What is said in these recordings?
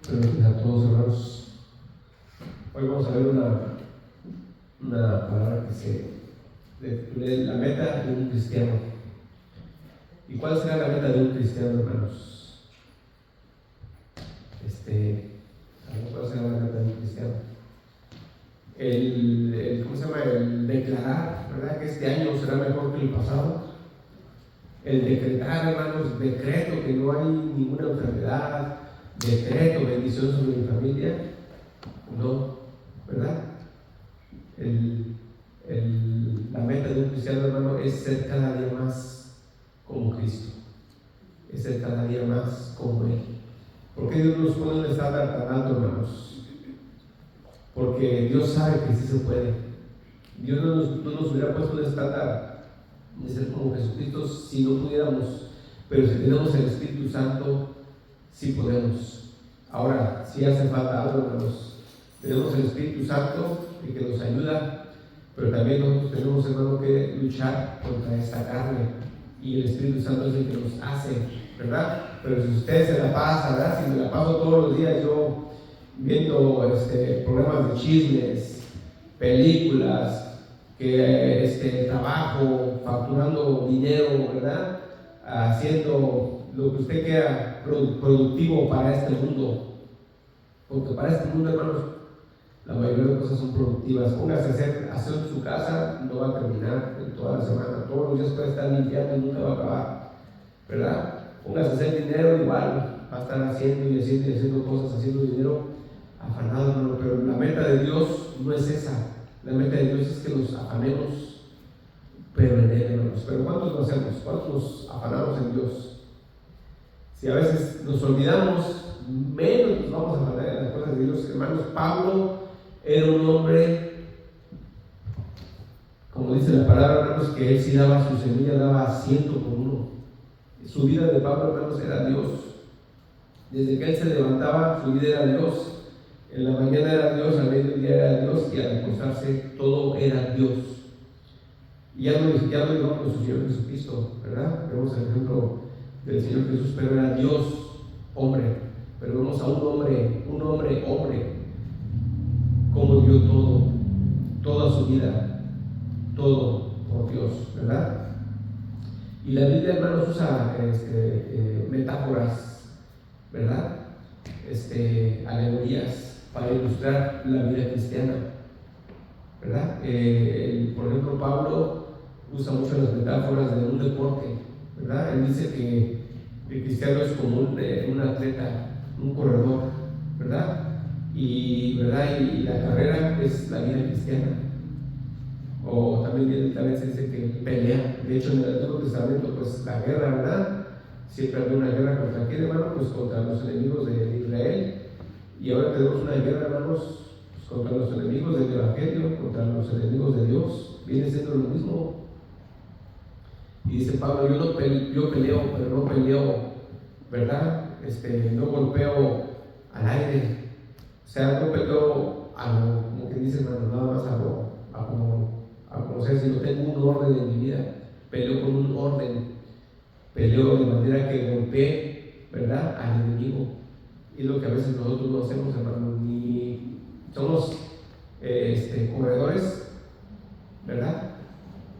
Buenos días a todos, hermanos. Hoy vamos a ver una palabra que se titula La meta de un cristiano. ¿Y cuál será la meta de un cristiano, hermanos? ¿Cuál será la meta de un cristiano? ¿Cómo se llama? El declarar, ¿verdad? Que este año será mejor que el pasado. El decretar, hermanos, decreto que no hay ninguna enfermedad, decreto bendición sobre mi familia. No, ¿verdad? La meta de un cristiano, hermano, es ser cada día más como Cristo, es ser cada día más como Él. ¿Por qué Dios nos pone un estándar tan alto, hermanos? Porque Dios sabe que sí se puede. Dios no nos hubiera puesto un estándar de ser como Jesucristo si no pudiéramos, pero si tenemos el Espíritu Santo, sí podemos. Ahora, sí hace falta algo, hermanos. Tenemos el Espíritu Santo que nos ayuda, pero también nosotros tenemos, hermano, que luchar contra esta carne, y el Espíritu Santo es el que nos hace, ¿verdad? Pero si usted se la pasa, ¿verdad? Si me la paso todos los días yo viendo programas de chismes, películas, trabajo, facturando dinero, ¿verdad? Haciendo lo que usted quiera productivo para este mundo, porque para este mundo, hermanos, la mayoría de cosas son productivas. Póngase a hacer en su casa, no va a terminar en toda la semana. Todos los días puede estar limpiando y nunca va a acabar, ¿verdad? Póngase a hacer dinero, igual va a estar haciendo cosas, haciendo dinero afanado, hermano. Pero la meta de Dios no es esa. La meta de Dios es que nos afanemos, pero en Él, hermanos. Pero ¿cuántos lo hacemos? ¿Cuántos nos afanamos en Dios? Si a veces nos olvidamos, menos nos vamos a afanar en las cosas de Dios, hermanos. Pablo era un hombre, como dice la palabra, hermanos, que él sí daba su semilla, daba 100 por uno. Su vida de Pablo, hermanos, era Dios. Desde que él se levantaba, su vida era Dios. En la mañana era Dios, al mediodía era Dios, y al acostarse todo era Dios. Y ya lo llevamos con su Señor Jesucristo, ¿verdad? Vemos el ejemplo del Señor Jesús, pero era Dios, hombre. Pero vemos a un hombre, como dio toda su vida, todo por Dios, ¿verdad? Y la Biblia, hermanos, usa metáforas, ¿verdad? Alegorías para ilustrar la vida cristiana, ¿verdad? Por ejemplo, Pablo usa mucho las metáforas de un deporte, ¿verdad? Él dice que el cristiano es como un atleta, un corredor, ¿verdad? Y la carrera es la vida cristiana. O también se dice que pelea. De hecho, en el Antiguo Testamento, pues la guerra, ¿verdad? Siempre había una guerra contra quién, hermano, pues contra los enemigos de Israel. Y ahora tenemos una guerra, hermanos, pues contra los enemigos del Evangelio, contra los enemigos de Dios. Viene siendo lo mismo. Y dice Pablo, yo peleo, pero no peleo, ¿verdad? No golpeo al aire. O sea, no peleo como que dice, hermano, nada más a conocer, si no tengo un orden en mi vida, peleo con un orden, peleo de manera que golpee, ¿verdad?, al enemigo. Y lo que a veces nosotros no hacemos, hermano, ni somos corredores, ¿verdad?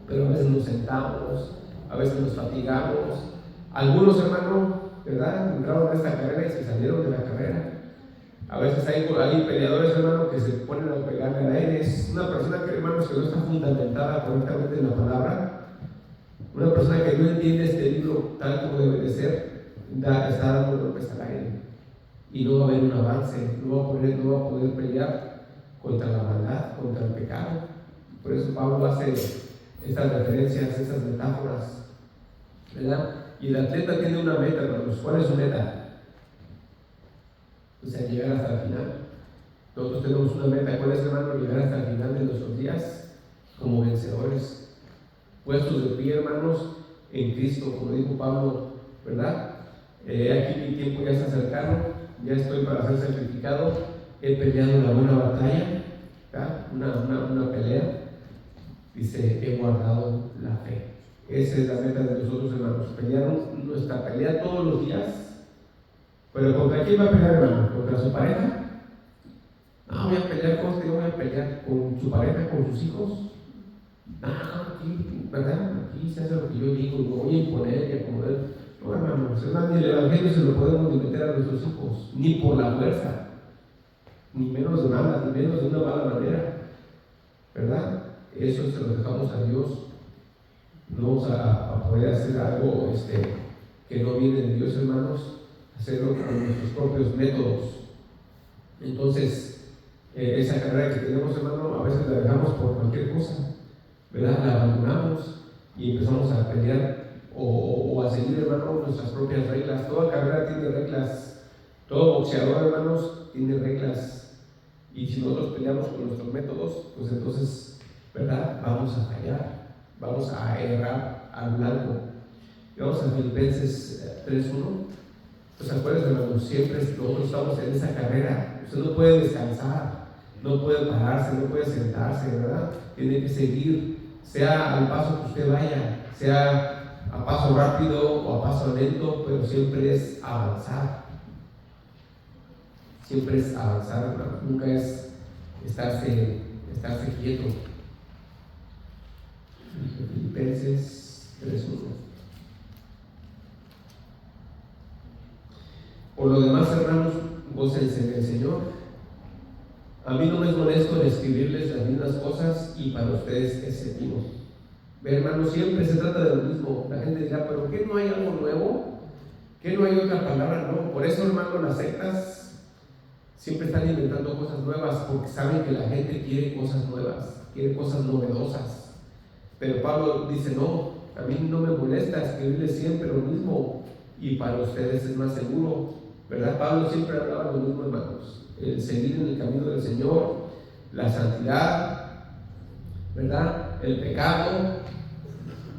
Pero a veces nos sentamos, a veces nos fatigamos. Algunos, hermano, ¿verdad?, entraron a esta carrera y se salieron de la carrera. A veces hay peleadores, hermano, que se ponen a pegarle al aire. Es una persona que, hermanos, que no está fundamentada correctamente en la palabra. Una persona que no entiende este libro tal como debe de ser, está dando golpes al aire. Y no va a haber un avance, no va a poder pelear contra la maldad, contra el pecado. Por eso Pablo hace estas referencias, estas metáforas, ¿verdad? Y el atleta tiene una meta, hermanos. ¿Cuál es su meta? O sea, llegar hasta el final. Nosotros tenemos una meta. ¿Cuál es, hermano? Llegar hasta el final de nuestros días como vencedores, puestos de pie, hermanos, en Cristo, como dijo Pablo, ¿verdad? Aquí mi tiempo ya está cercano, ya estoy para ser sacrificado, he peleado la buena batalla, ¿verdad? Una pelea, dice, he guardado la fe. Esa es la meta de nosotros, hermanos, pelear nuestra pelea todos los días, Pero ¿contra quién va a pelear, hermano? ¿Contra su pareja? No, voy a pelear con usted, yo voy a pelear con su pareja, con sus hijos. No, aquí, ¿verdad? Aquí se hace lo que yo digo, lo voy a imponer y acomodar. No, hermanos, ni el evangelio se lo podemos meter a nuestros hijos, ni por la fuerza, ni menos de mala, ni menos de una mala manera, ¿verdad? Eso se lo dejamos a Dios. No vamos a poder hacer algo que no viene de Dios, hermanos, hacerlo con nuestros propios métodos. Entonces, esa carrera que tenemos, hermano, a veces la dejamos por cualquier cosa, ¿verdad? La abandonamos y empezamos a pelear o a seguir, hermano, nuestras propias reglas. Toda carrera tiene reglas, todo boxeador, hermanos, tiene reglas. Y si nosotros peleamos con nuestros métodos, pues entonces, ¿verdad? Vamos a fallar, vamos a errar al blanco. Y vamos a Filipenses 3:1. Pues acuérdense, hermanos, siempre nosotros estamos en esa carrera. Usted no puede descansar, no puede pararse, no puede sentarse, ¿verdad? Tiene que seguir, sea al paso que usted vaya, sea a paso rápido o a paso lento, pero siempre es avanzar. Siempre es avanzar, hermano. Nunca es estarse quieto. Filipenses 3:1. Por lo demás, hermanos, gócense en el Señor. A mí no me es molesto en escribirles las mismas cosas y para ustedes es el mismo. Ve, hermanos, siempre se trata de lo mismo. La gente dirá, pero ¿qué no hay algo nuevo? ¿Qué no hay otra palabra? No, por eso, hermano, las sectas siempre están inventando cosas nuevas porque saben que la gente quiere cosas nuevas, quiere cosas novedosas. Pero Pablo dice, no, a mí no me molesta escribirles siempre lo mismo y para ustedes es más seguro, ¿verdad? Pablo siempre hablaba lo mismo, hermanos. El seguir en el camino del Señor, la santidad, ¿verdad? El pecado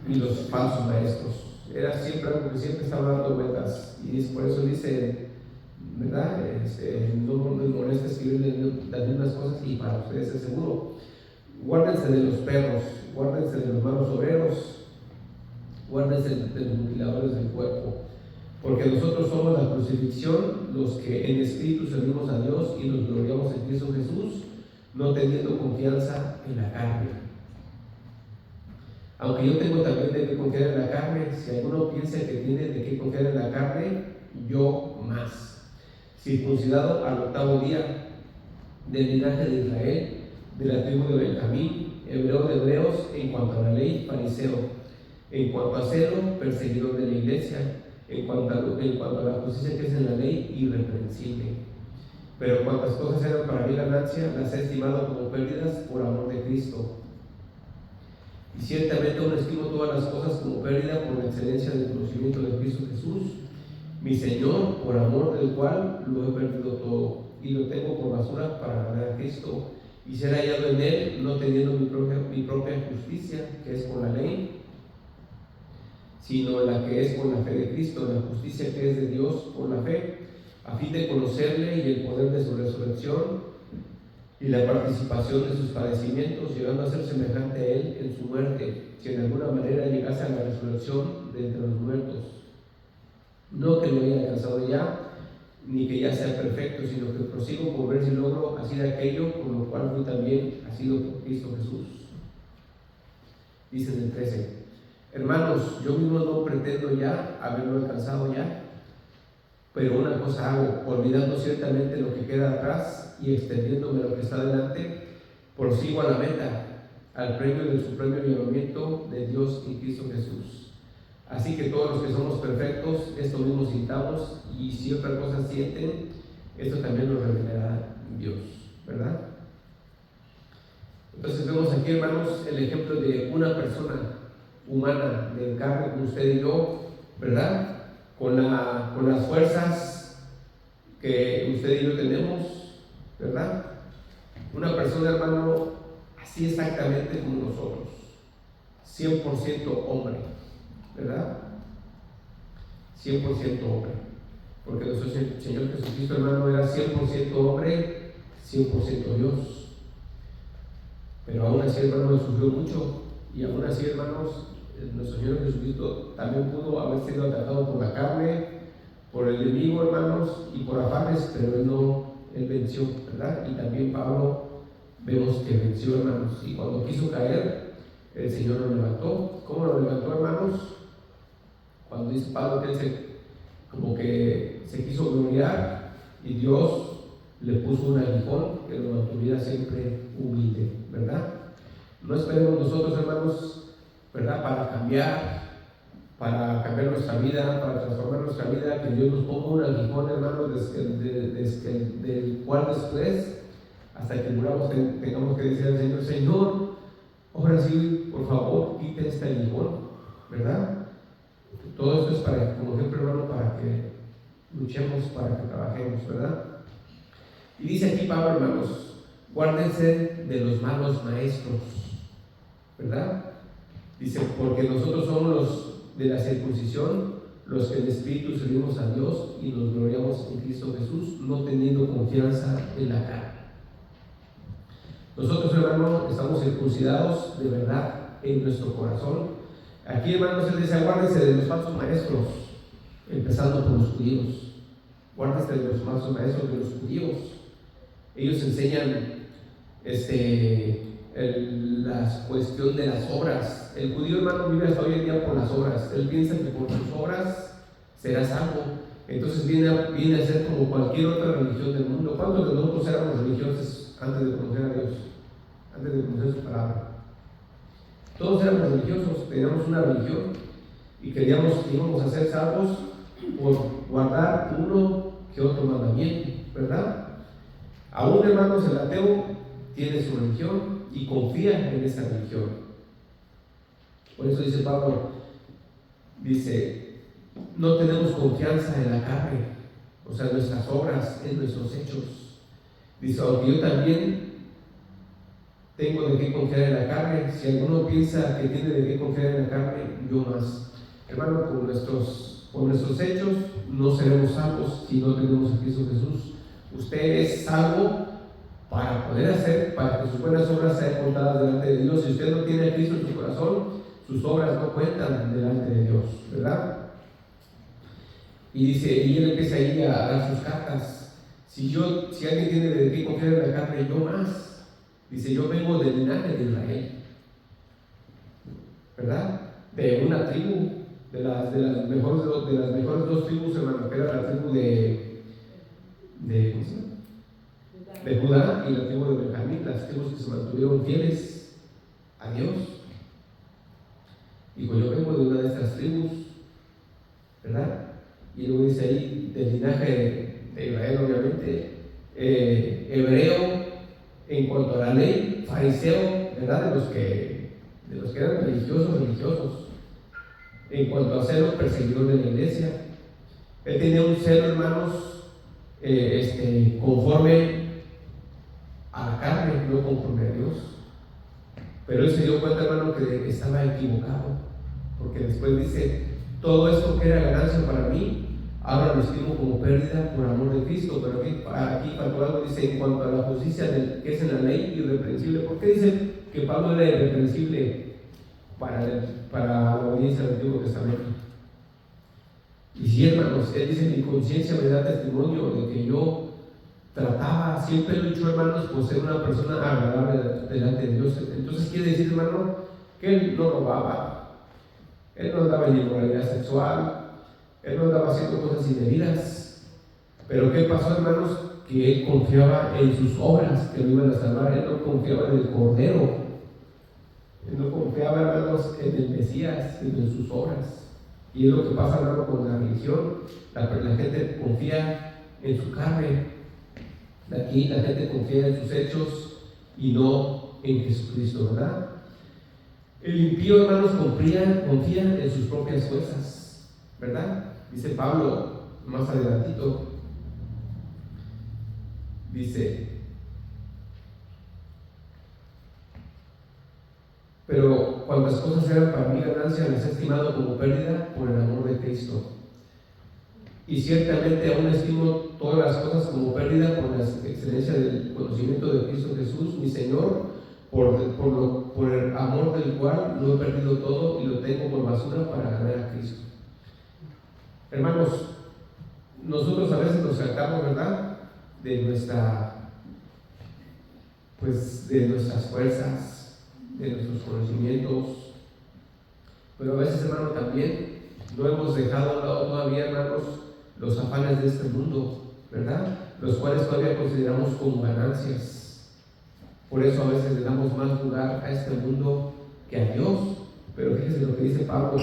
y los falsos maestros. Era siempre algo que siempre estaba dando vueltas. Y por eso dice, ¿verdad? No les molesta escribir las mismas cosas y para ustedes es seguro. Guárdense de los perros, guárdense de los malos obreros, guárdense de los mutiladores del cuerpo. Porque nosotros somos la crucifixión, los que en espíritu servimos a Dios y nos gloriamos en Cristo Jesús, no teniendo confianza en la carne. Aunque yo tengo también de qué confiar en la carne, si alguno piensa que tiene de qué confiar en la carne, yo más. Circuncidado al 8º día, del linaje de Israel, de la tribu de Benjamín, hebreo de hebreos, en cuanto a la ley, fariseo, en cuanto a celo, perseguidor de la iglesia, en cuanto a la justicia que es en la ley, irreprensible. Pero cuantas cosas eran para mi ganancia, las he estimado como pérdidas por amor de Cristo. Y ciertamente aún estimo todas las cosas como pérdida por la excelencia del conocimiento de Cristo Jesús, mi Señor, por amor del cual lo he perdido todo, y lo tengo por basura para ganar a Cristo, y ser hallado en Él, no teniendo mi propia justicia, que es por la ley, sino la que es por la fe de Cristo, la justicia que es de Dios por la fe, a fin de conocerle y el poder de su resurrección y la participación de sus padecimientos, llegando a ser semejante a Él en su muerte, si en alguna manera llegase a la resurrección de entre los muertos. No que lo haya alcanzado ya, ni que ya sea perfecto, sino que prosigo por ver si logro hacer aquello por lo cual fui también asido por Cristo Jesús. Dice en el 13. Hermanos, yo mismo no pretendo ya haberlo alcanzado ya, pero una cosa hago, olvidando ciertamente lo que queda atrás y extendiéndome lo que está delante, prosigo a la meta, al premio del supremo llamamiento de Dios en Cristo Jesús. Así que todos los que somos perfectos, esto mismo sintamos, y si otra cosa sienten, esto también lo revelará Dios, ¿verdad? Entonces vemos aquí, hermanos, el ejemplo de una persona humana, de carne como usted y yo, ¿verdad? Con las fuerzas que usted y yo tenemos, ¿verdad? Una persona, hermano, así exactamente como nosotros, 100% hombre, ¿verdad? 100% hombre, porque nuestro Señor Jesucristo, hermano, era 100% hombre, 100% Dios. Pero aún así, hermano, sufrió mucho, y aún así, hermanos, nuestro Señor Jesucristo también pudo haber sido atacado por la carne, por el enemigo, hermanos, y por afanes, pero él venció, ¿verdad? Y también Pablo vemos que venció, hermanos, y cuando quiso caer, el Señor lo levantó. ¿Cómo lo levantó, hermanos? Cuando dice Pablo que él como que se quiso gloriar y Dios le puso un aguijón que lo mantuviera siempre humilde, ¿verdad? No esperemos nosotros, hermanos, ¿verdad? Para cambiar nuestra vida, para transformar nuestra vida, que Dios nos ponga un aguijón, hermanos, del cual después, hasta que muramos, tengamos que decir al Señor: Señor, ahora sí, por favor, quite este aguijón, ¿verdad? Todo esto es para, como ejemplo, hermano, para que luchemos, para que trabajemos, ¿verdad? Y dice aquí Pablo, hermanos, guárdense de los malos maestros, ¿verdad? Dice, porque nosotros somos los de la circuncisión, los que en espíritu servimos a Dios y nos gloriamos en Cristo Jesús, no teniendo confianza en la carne. Nosotros, hermanos, estamos circuncidados de verdad en nuestro corazón. Aquí, hermanos, él dice: guárdense de los falsos maestros, empezando por los judíos. Guárdense de los falsos maestros de los judíos. Ellos enseñan la cuestión de las obras. El judío, hermano, vive hasta hoy en día por las obras. Él piensa que por sus obras será salvo. Entonces viene a ser como cualquier otra religión del mundo. ¿Cuántos de nosotros éramos religiosos antes de conocer a Dios? Antes de conocer su palabra. Todos éramos religiosos, teníamos una religión y creíamos que íbamos a ser salvos por guardar uno que otro mandamiento, ¿verdad? Aún, hermanos, el ateo tiene su religión y confía en esa religión. Por eso dice Pablo, dice: no tenemos confianza en la carne, o sea, en nuestras obras, en nuestros hechos. Dice: aunque yo también tengo de qué confiar en la carne, si alguno piensa que tiene de qué confiar en la carne, yo más. Hermano, por nuestros hechos no seremos salvos si no tenemos a Cristo Jesús. Usted es salvo para que sus buenas obras sean contadas delante de Dios. Si usted no tiene a Cristo en su corazón, sus obras no cuentan delante de Dios, ¿verdad? Y dice, y él empieza ahí a dar sus cartas. Si alguien tiene de qué confiar en la carne, yo más. Dice: yo vengo del linaje de Israel, ¿verdad? De una tribu, de las mejores dos tribus, hermano, que era la tribu de Judá y la tribu de Benjamín, las tribus que se mantuvieron fieles a Dios. Digo, yo vengo de una de estas tribus, ¿verdad? Y luego dice ahí, del linaje de Israel, obviamente, hebreo en cuanto a la ley, fariseo, ¿verdad? De los que eran religiosos. En cuanto a celo, perseguidor de la iglesia. Él tenía un celo, hermanos, conforme a la carne, no conforme a Dios. Pero él se dio cuenta, hermano, que estaba equivocado, porque después dice: todo esto que era ganancia para mí, ahora lo estimo como pérdida por amor de Cristo. Pero aquí faltó algo. Dice: en cuanto a la justicia que es en la ley, irreprensible. ¿Por qué dice que Pablo era irreprensible para la audiencia del Antiguo Testamento? Y si, hermanos, él dice: mi conciencia me da testimonio de que yo siempre lucho, hermanos, por ser una persona agradable delante de Dios. Entonces quiere decir, hermano, que él no robaba, él no andaba en inmoralidad sexual, él no andaba haciendo cosas indebidas. Pero ¿qué pasó, hermanos? Que él confiaba en sus obras que lo iban a salvar. Él no confiaba en el Cordero, él no confiaba, hermanos, en el Mesías, sino en sus obras. Y es lo que pasa, hermano, con la religión. La gente confía en su carne. Aquí la gente confía en sus hechos y no en Jesucristo, ¿verdad? El impío, hermanos, confía en sus propias fuerzas, ¿verdad? Dice Pablo más adelantito, dice: pero cuantas cosas eran para mí ganancia, las he estimado como pérdida por el amor de Cristo. Y ciertamente aún estimo todas las cosas como pérdida por la excelencia del conocimiento de Cristo Jesús, mi Señor, por el amor del cual lo he perdido todo y lo tengo por basura para ganar a Cristo. Hermanos, nosotros a veces nos sacamos, ¿verdad?, de de nuestras fuerzas, de nuestros conocimientos, pero a veces, hermano, también no hemos dejado a un lado todavía, hermanos, los afanes de este mundo, ¿verdad?, los cuales todavía consideramos como ganancias. Por eso a veces le damos más lugar a este mundo que a Dios. Pero fíjense lo que dice Pablo,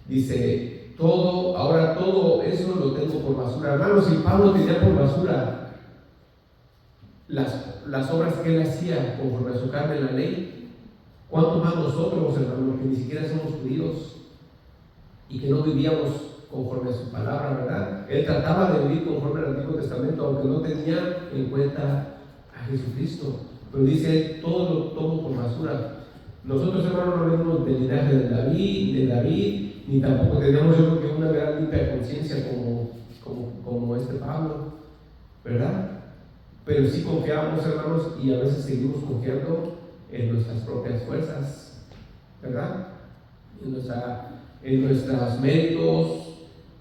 dice, ahora todo eso lo tengo por basura. Hermanos, si Pablo tenía por basura las obras que él hacía conforme a su carne en la ley, ¿cuánto más nosotros, hermanos, que ni siquiera somos judíos y que no vivíamos conforme a su palabra, ¿verdad? Él trataba de vivir conforme al Antiguo Testamento, aunque no tenía en cuenta a Jesucristo. Pero dice, todo lo tomo por basura. Nosotros, hermanos, no venimos del linaje de David, ni tampoco tenemos, yo creo que, una gran limpia conciencia como este Pablo, ¿verdad? Pero sí confiamos, hermanos, y a veces seguimos confiando en nuestras propias fuerzas, ¿verdad? En nuestros méritos,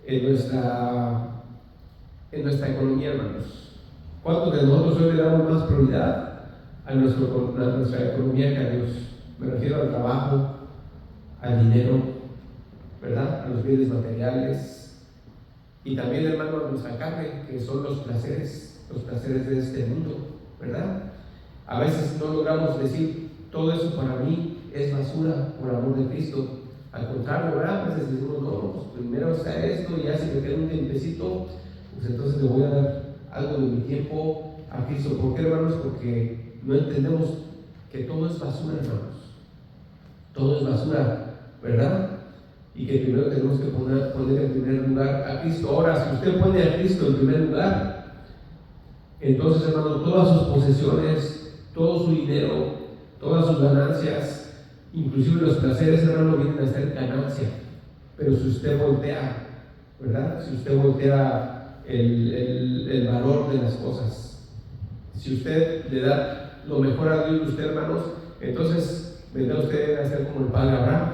en nuestra economía, hermanos. ¿Cuántos de nosotros hoy le damos más prioridad a nuestra economía que a Dios? Me refiero al trabajo, al dinero, ¿verdad?, a los bienes materiales, y también, hermano, a nuestra carne, que son los placeres de este mundo, ¿verdad? A veces no logramos decir, todo eso para mí es basura por amor de Cristo. Al contrario, ¿verdad? A veces decimos, no, pues primero está esto, y ya si me queda un tiempecito, pues entonces le voy a dar algo de mi tiempo a Cristo. ¿Por qué, hermanos? Porque no entendemos que todo es basura, hermanos. Todo es basura, ¿verdad? Y que primero tenemos que poner en primer lugar a Cristo. Ahora, si usted pone a Cristo en primer lugar, entonces, hermano, todas sus posesiones, todo su dinero, todas sus ganancias, inclusive los placeres, hermano, vienen a ser ganancia. Pero si usted voltea, ¿verdad?, si usted voltea el valor de las cosas, si usted le da lo mejor a Dios, usted, hermanos, entonces vendrá usted a ser como el padre Abraham,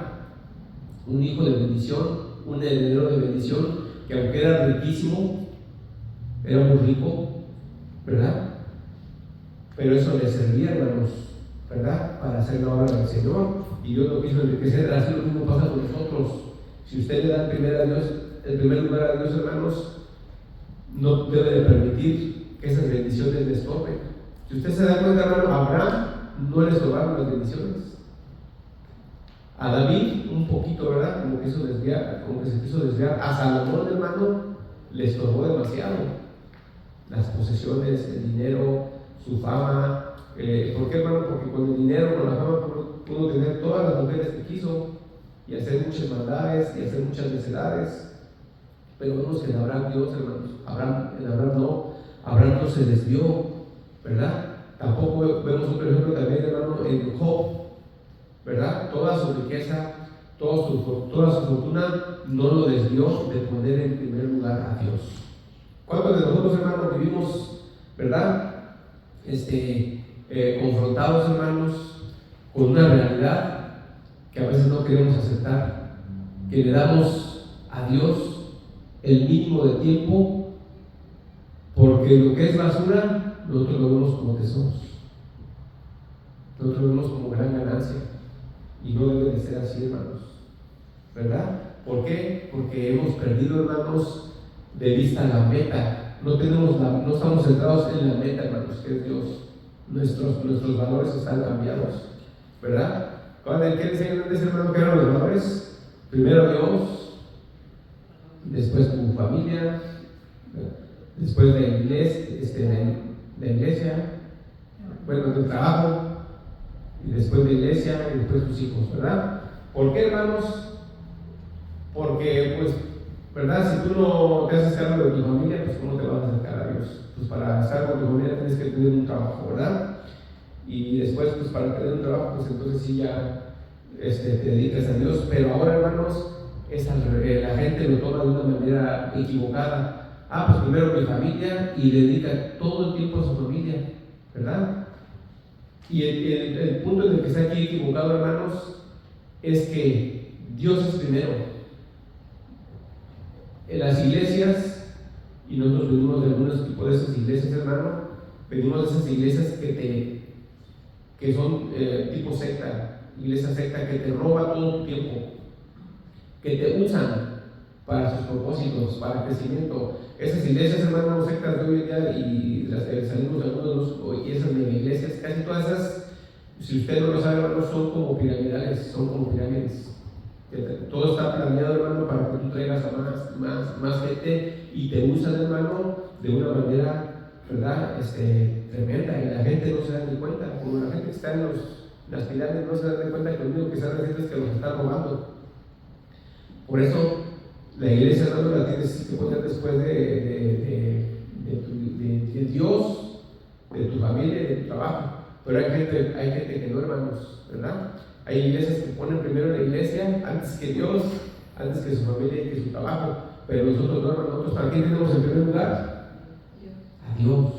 un hijo de bendición, un heredero de bendición, que aunque era riquísimo, era muy rico, ¿verdad? Pero eso le servía, hermanos, ¿verdad?, para hacer la obra del Señor, y Dios lo quiso enriquecer. Así lo mismo pasa con nosotros. Si usted le da el primer lugar a Dios, hermanos, no debe de permitir que esas bendiciones le estorben. Si usted se da cuenta, hermano, a Abraham no le estorbaron las bendiciones. A David un poquito, ¿verdad?, como que se quiso desviar. A Salomón, hermano, le estorbó demasiado las posesiones, el dinero, su fama. ¿Por qué, hermano? Porque con el dinero, con la fama, pudo tener todas las mujeres que quiso y hacer muchas maldades y hacer muchas necedades. Pero vemos que en Abraham, Dios, hermanos, Abraham no se desvió, ¿verdad? Tampoco vemos otro ejemplo también, hermano, en Job, ¿verdad? Toda su riqueza, toda su fortuna no lo desvió de poner en primer lugar a Dios. ¿Cuántos de nosotros, hermanos, vivimos, verdad, confrontados, hermanos, con una realidad que a veces no queremos aceptar, que le damos a Dios el mínimo de tiempo, porque lo que es basura nosotros lo vemos como tesoros, nosotros lo vemos como gran ganancia, y no debe de ser así, hermanos, ¿verdad? ¿Por qué? Porque hemos perdido, hermanos, de vista la meta. No estamos centrados en la meta, hermanos, que es Dios. Nuestros valores están cambiados, ¿verdad? ¿Qué enseñan antes, hermano, que eran los valores? Primero Dios, después tu familia, después la iglesia, bueno, tu trabajo, y después la iglesia, y después tus hijos, ¿verdad? ¿Por qué, hermanos? Porque, pues, ¿verdad? Si tú no te haces cargo de tu familia, pues ¿cómo te vas a acercar a Dios? Pues para estar con tu familia tienes que tener un trabajo, ¿verdad? Y después, pues para tener un trabajo, pues entonces sí ya te dedicas a Dios. Pero ahora, hermanos, la gente lo toma de una manera equivocada. Pues primero mi familia, y dedica todo el tiempo a su familia, ¿verdad? Y el punto en el que está aquí equivocado, hermanos, es que Dios es primero. En las iglesias Y nosotros venimos de algunos tipos de esas iglesias, hermano. Venimos de esas iglesias que son tipo secta, iglesia secta, que te roba todo tu tiempo, que te usan para sus propósitos, para crecimiento. Esas iglesias, hermano, sectas de hoy en día, y las que salimos de algunos, y esas mega iglesias, casi todas esas, si usted no lo sabe, hermano, son como piramidales, son como pirámides. Todo está planeado, hermano, para que tú traigas a más gente, y te usan, hermano, de una manera, ¿verdad? Tremenda, y la gente no se da ni cuenta. Como la gente que está en las pirámides no se da ni cuenta que lo único que están haciendo es que los están robando. Por eso la iglesia, hermano, la tienes que poner después de Dios, de tu familia y de tu trabajo. Pero hay gente que no, hermanos, ¿verdad? Hay iglesias que ponen primero la iglesia antes que Dios, antes que su familia y que su trabajo. Pero nosotros no, hermanos, nosotros ¿para quién tenemos en primer lugar? A Dios.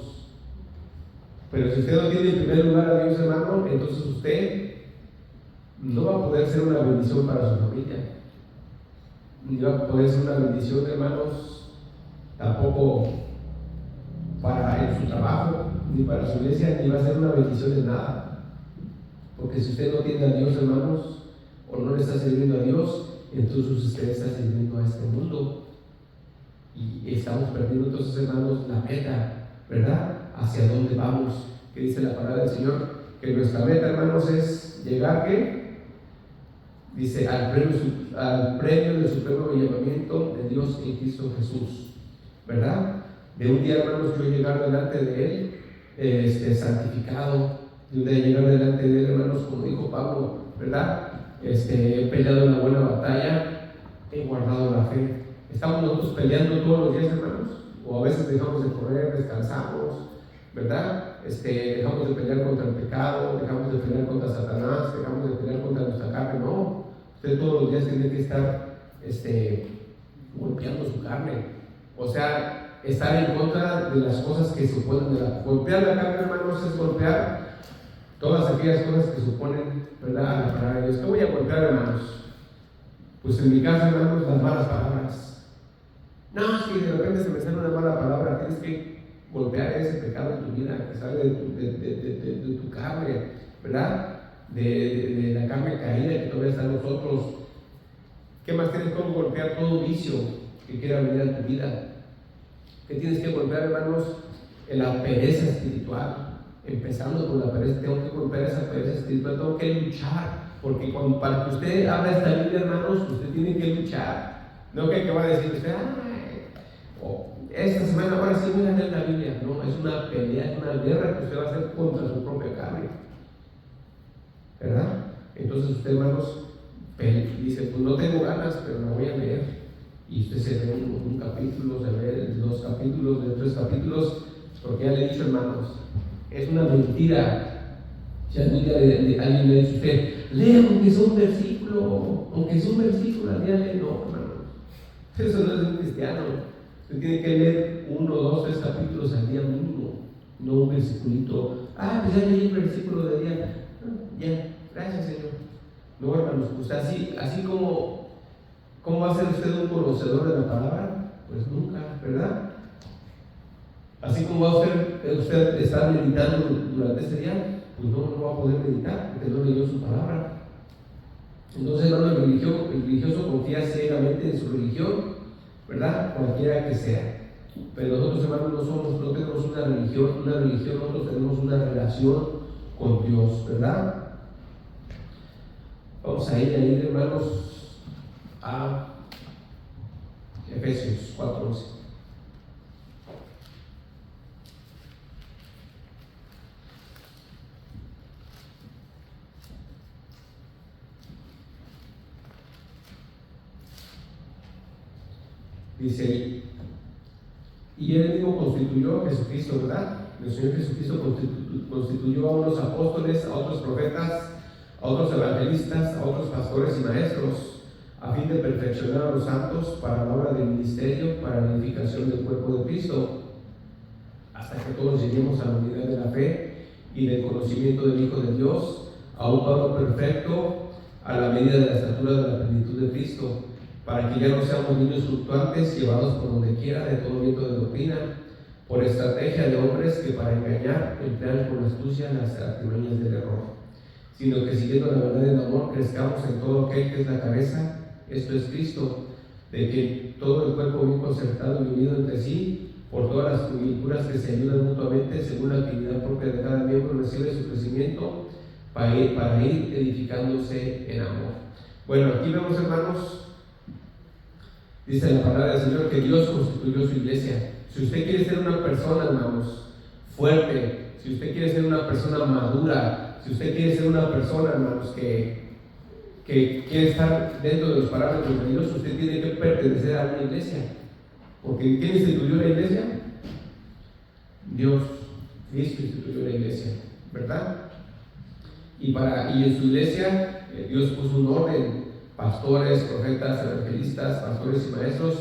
Pero si usted no tiene en primer lugar a Dios, hermano, entonces usted no va a poder ser una bendición para su familia, ni va a poder ser una bendición, hermanos, tampoco en su trabajo, ni para su iglesia, ni va a ser una bendición en nada. Porque si usted no tiene a Dios, hermanos, o no le está sirviendo a Dios, entonces usted está sirviendo a este mundo. Y estamos perdiendo entonces, hermanos, la meta, ¿verdad? Hacia dónde vamos. Que dice la palabra del Señor, que nuestra meta, hermanos, es llegar, ¿qué? Dice, al premio del supremo llamamiento de Dios en Cristo Jesús, ¿verdad? De un día, hermanos, yo llegar delante de Él, santificado. De un día llegar delante de Él, hermanos, como dijo Pablo, ¿verdad? He peleado una buena batalla, he guardado la fe. Estamos nosotros peleando todos los días, hermanos, o a veces dejamos de correr, descansamos, ¿verdad? Dejamos de pelear contra el pecado, dejamos de pelear contra Satanás, dejamos de pelear contra nuestra carne. No, usted todos los días tiene que estar golpeando su carne, o sea, estar en contra de las cosas que se oponen de la. Golpear la carne, hermanos, es golpear todas aquellas cosas que suponen, ¿verdad?, a la palabra de Dios. ¿Qué voy a golpear, hermanos? Pues en mi caso, hermanos, las malas palabras. No, es que de repente se me sale una mala palabra, tienes que golpear ese pecado en tu vida que sale de tu carne, ¿verdad? De la carne caída que todavía está en nosotros. ¿Qué más tienes que golpear? Todo vicio que quiera venir a tu vida. ¿Qué tienes que golpear, hermanos? En la pereza espiritual. Empezando por la pereza, tengo que golpear esa pereza espiritual, tengo que luchar, porque para que usted abra esta Biblia, hermanos, usted tiene que luchar. No que va a decir usted, esta semana ahora sí voy a leer la Biblia. No, es una pelea, es una guerra que usted va a hacer contra su propia carne, ¿verdad? Entonces usted, hermanos, dice, pues no tengo ganas, pero la voy a leer. Y usted se lee un capítulo, se lee 2 capítulos, de 3 capítulos, porque ya le he dicho, hermanos, es una mentira. Si algún día alguien le dice a usted, lea aunque sea un versículo al día, lee. No, hermano, eso no es un cristiano. Usted tiene que leer 1, 2, 3 capítulos al día mínimo, no un versiculito. Pues ya leí el versículo del día. Ya, gracias, Señor. No, hermanos, pues así como va a ser usted un conocedor de la palabra, pues nunca, ¿verdad? Así como va a usted estar meditando durante este día, pues no va a poder meditar porque no leyó su palabra. Entonces, hermano, el religioso confía ciegamente en su religión, ¿verdad? Cualquiera que sea. Pero nosotros, hermanos, no tenemos una religión, nosotros tenemos una relación con Dios, ¿verdad? Vamos a ir, hermanos, a Efesios 4:11. Dice, y Él mismo constituyó a Jesucristo, ¿verdad? El Señor Jesucristo constituyó a unos apóstoles, a otros profetas, a otros evangelistas, a otros pastores y maestros, a fin de perfeccionar a los santos para la obra del ministerio, para la edificación del cuerpo de Cristo, hasta que todos lleguemos a la unidad de la fe y del conocimiento del Hijo de Dios, a un varón perfecto, a la medida de la estatura de la plenitud de Cristo, para que ya no seamos niños fluctuantes, llevados por donde quiera de todo viento de doctrina, por estrategia de hombres que para engañar emplean con astucia las artimañas del error, sino que siguiendo la verdad en amor crezcamos en todo aquel que es la cabeza, esto es Cristo, de que todo el cuerpo bien concertado y unido entre sí, por todas las coyunturas que se ayudan mutuamente según la actividad propia de cada miembro, recibe su crecimiento para ir edificándose en amor. Bueno, aquí vemos, hermanos, dice la palabra del Señor que Dios constituyó su iglesia. Si usted quiere ser una persona, hermanos, fuerte, si usted quiere ser una persona madura, si usted quiere ser una persona, hermanos, que quiere estar dentro de los parámetros de Dios, usted tiene que pertenecer a una iglesia. Porque ¿quién instituyó la iglesia? Dios. Cristo instituyó la iglesia, ¿verdad? Y en su iglesia Dios puso un orden: pastores, profetas, evangelistas, pastores y maestros,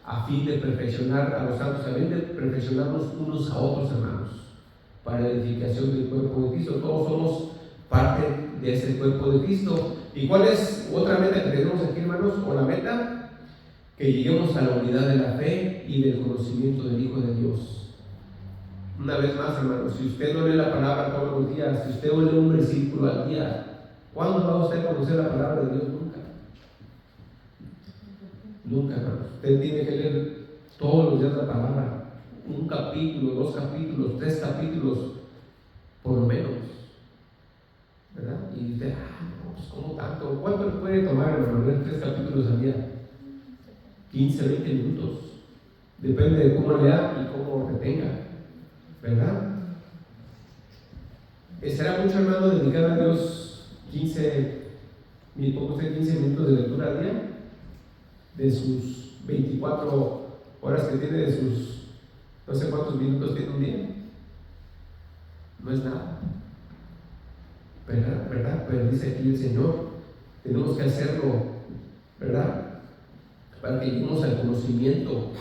a fin de perfeccionar a los santos, a fin de perfeccionarnos unos a otros, hermanos, para la edificación del cuerpo de Cristo. Todos somos parte de ese cuerpo de Cristo. ¿Y cuál es otra meta que tenemos aquí, hermanos? O la meta, que lleguemos a la unidad de la fe y del conocimiento del Hijo de Dios. Una vez más, hermanos, si usted no lee la palabra todos los días, si usted lee un versículo al día, ¿cuándo va usted a conocer la palabra de Dios? Nunca. Nunca, hermanos. Usted tiene que leer todos los días la palabra, un capítulo, 2 capítulos, 3 capítulos, por lo menos, ¿verdad? Y dice, no, pues ¿cómo tanto? ¿Cuánto puede tomar, hermano, leer 3 capítulos al día? 15, 20 minutos. Depende de cómo lea y cómo retenga, ¿verdad? ¿Será mucho, hermano, dedicar a Dios 15 minutos de lectura al día? De sus 24 horas que tiene, de sus no sé cuántos minutos tiene un día. No es nada, ¿verdad? Pero dice aquí el Señor, tenemos que hacerlo, ¿verdad? Para que lleguemos al conocimiento,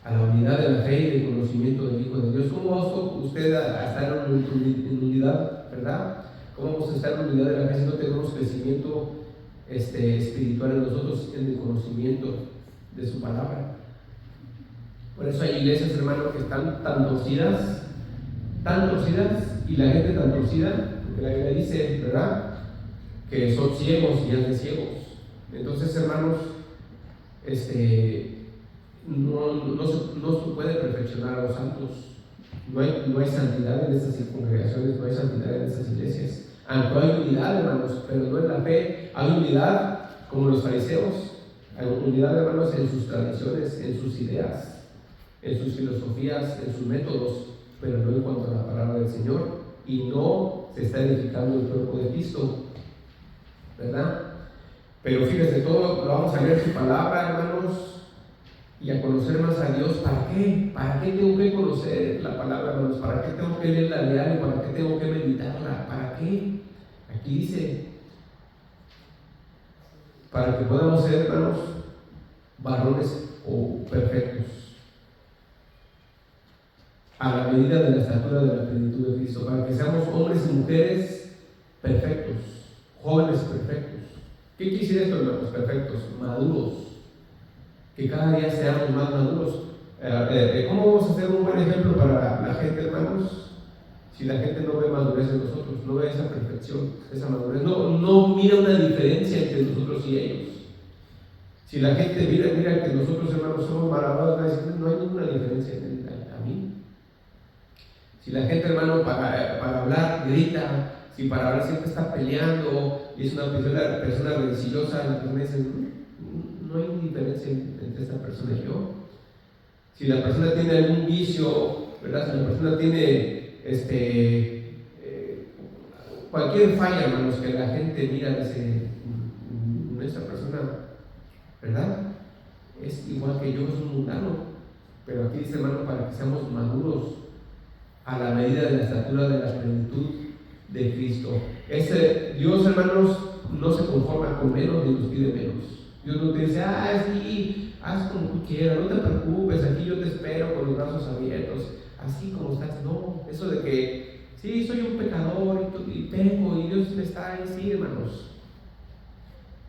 a la unidad de la fe y del conocimiento del Hijo de Dios. ¿Cómo va usted a estar en unidad, verdad? ¿Cómo vamos a estar en unidad de la fe si no tenemos crecimiento espiritual en nosotros, en el conocimiento de su palabra? Por eso hay iglesias, hermanos, que están tan torcidas, y la gente tan torcida, porque la Biblia dice, ¿verdad?, que son ciegos y hacen ciegos. Entonces, hermanos, no se puede perfeccionar a los santos. No hay santidad en estas congregaciones, no hay santidad en estas iglesias. Aunque hay unidad, hermanos, pero no en la fe. Hay unidad como los fariseos, hay unidad, hermanos, en sus tradiciones, en sus ideas, en sus filosofías, en sus métodos, pero no en cuanto a la palabra del Señor. Y no se está edificando el cuerpo de Cristo, ¿verdad? Pero fíjense, todo lo vamos a leer su palabra, hermanos, y a conocer más a Dios. ¿Para qué? ¿Para qué tengo que conocer la palabra, hermanos? ¿Para qué tengo que leerla diario? ¿Para qué tengo que meditarla? ¿Para qué? Aquí dice, para que podamos ser, hermanos, varones o perfectos, a la medida de la estatura de la plenitud de Cristo, para que seamos hombres y mujeres perfectos, jóvenes perfectos. ¿Qué quisiera esto, hermanos? Perfectos, maduros, que cada día seamos más maduros. ¿Cómo vamos a ser un buen ejemplo para la gente, hermanos? Si la gente no ve madurez en nosotros, no ve esa perfección, esa madurez, no mira una diferencia entre nosotros y ellos. Si la gente mira que nosotros, hermanos, somos maravillosos, va a decir, no hay ninguna diferencia a mí. Si la gente, hermano, para hablar grita, si para hablar siempre está peleando y es una persona rencillosa, la persona dice, no hay diferencia entre esta persona y yo. Si la persona tiene algún vicio, ¿verdad? Si la persona tiene cualquier falla, hermanos, que la gente mira, dice, esta persona, ¿verdad?, es igual que yo, es un mundano. Pero aquí dice, hermano, para que seamos maduros a la medida de la estatura de la plenitud de Cristo. Dios, hermanos, no se conforma con menos ni nos pide menos. Dios no te dice, sí, haz como tú quieras, no te preocupes, aquí yo te espero con los brazos abiertos, así como estás. No, eso de que, sí, soy un pecador y peco y Dios me está ahí, sí, hermanos.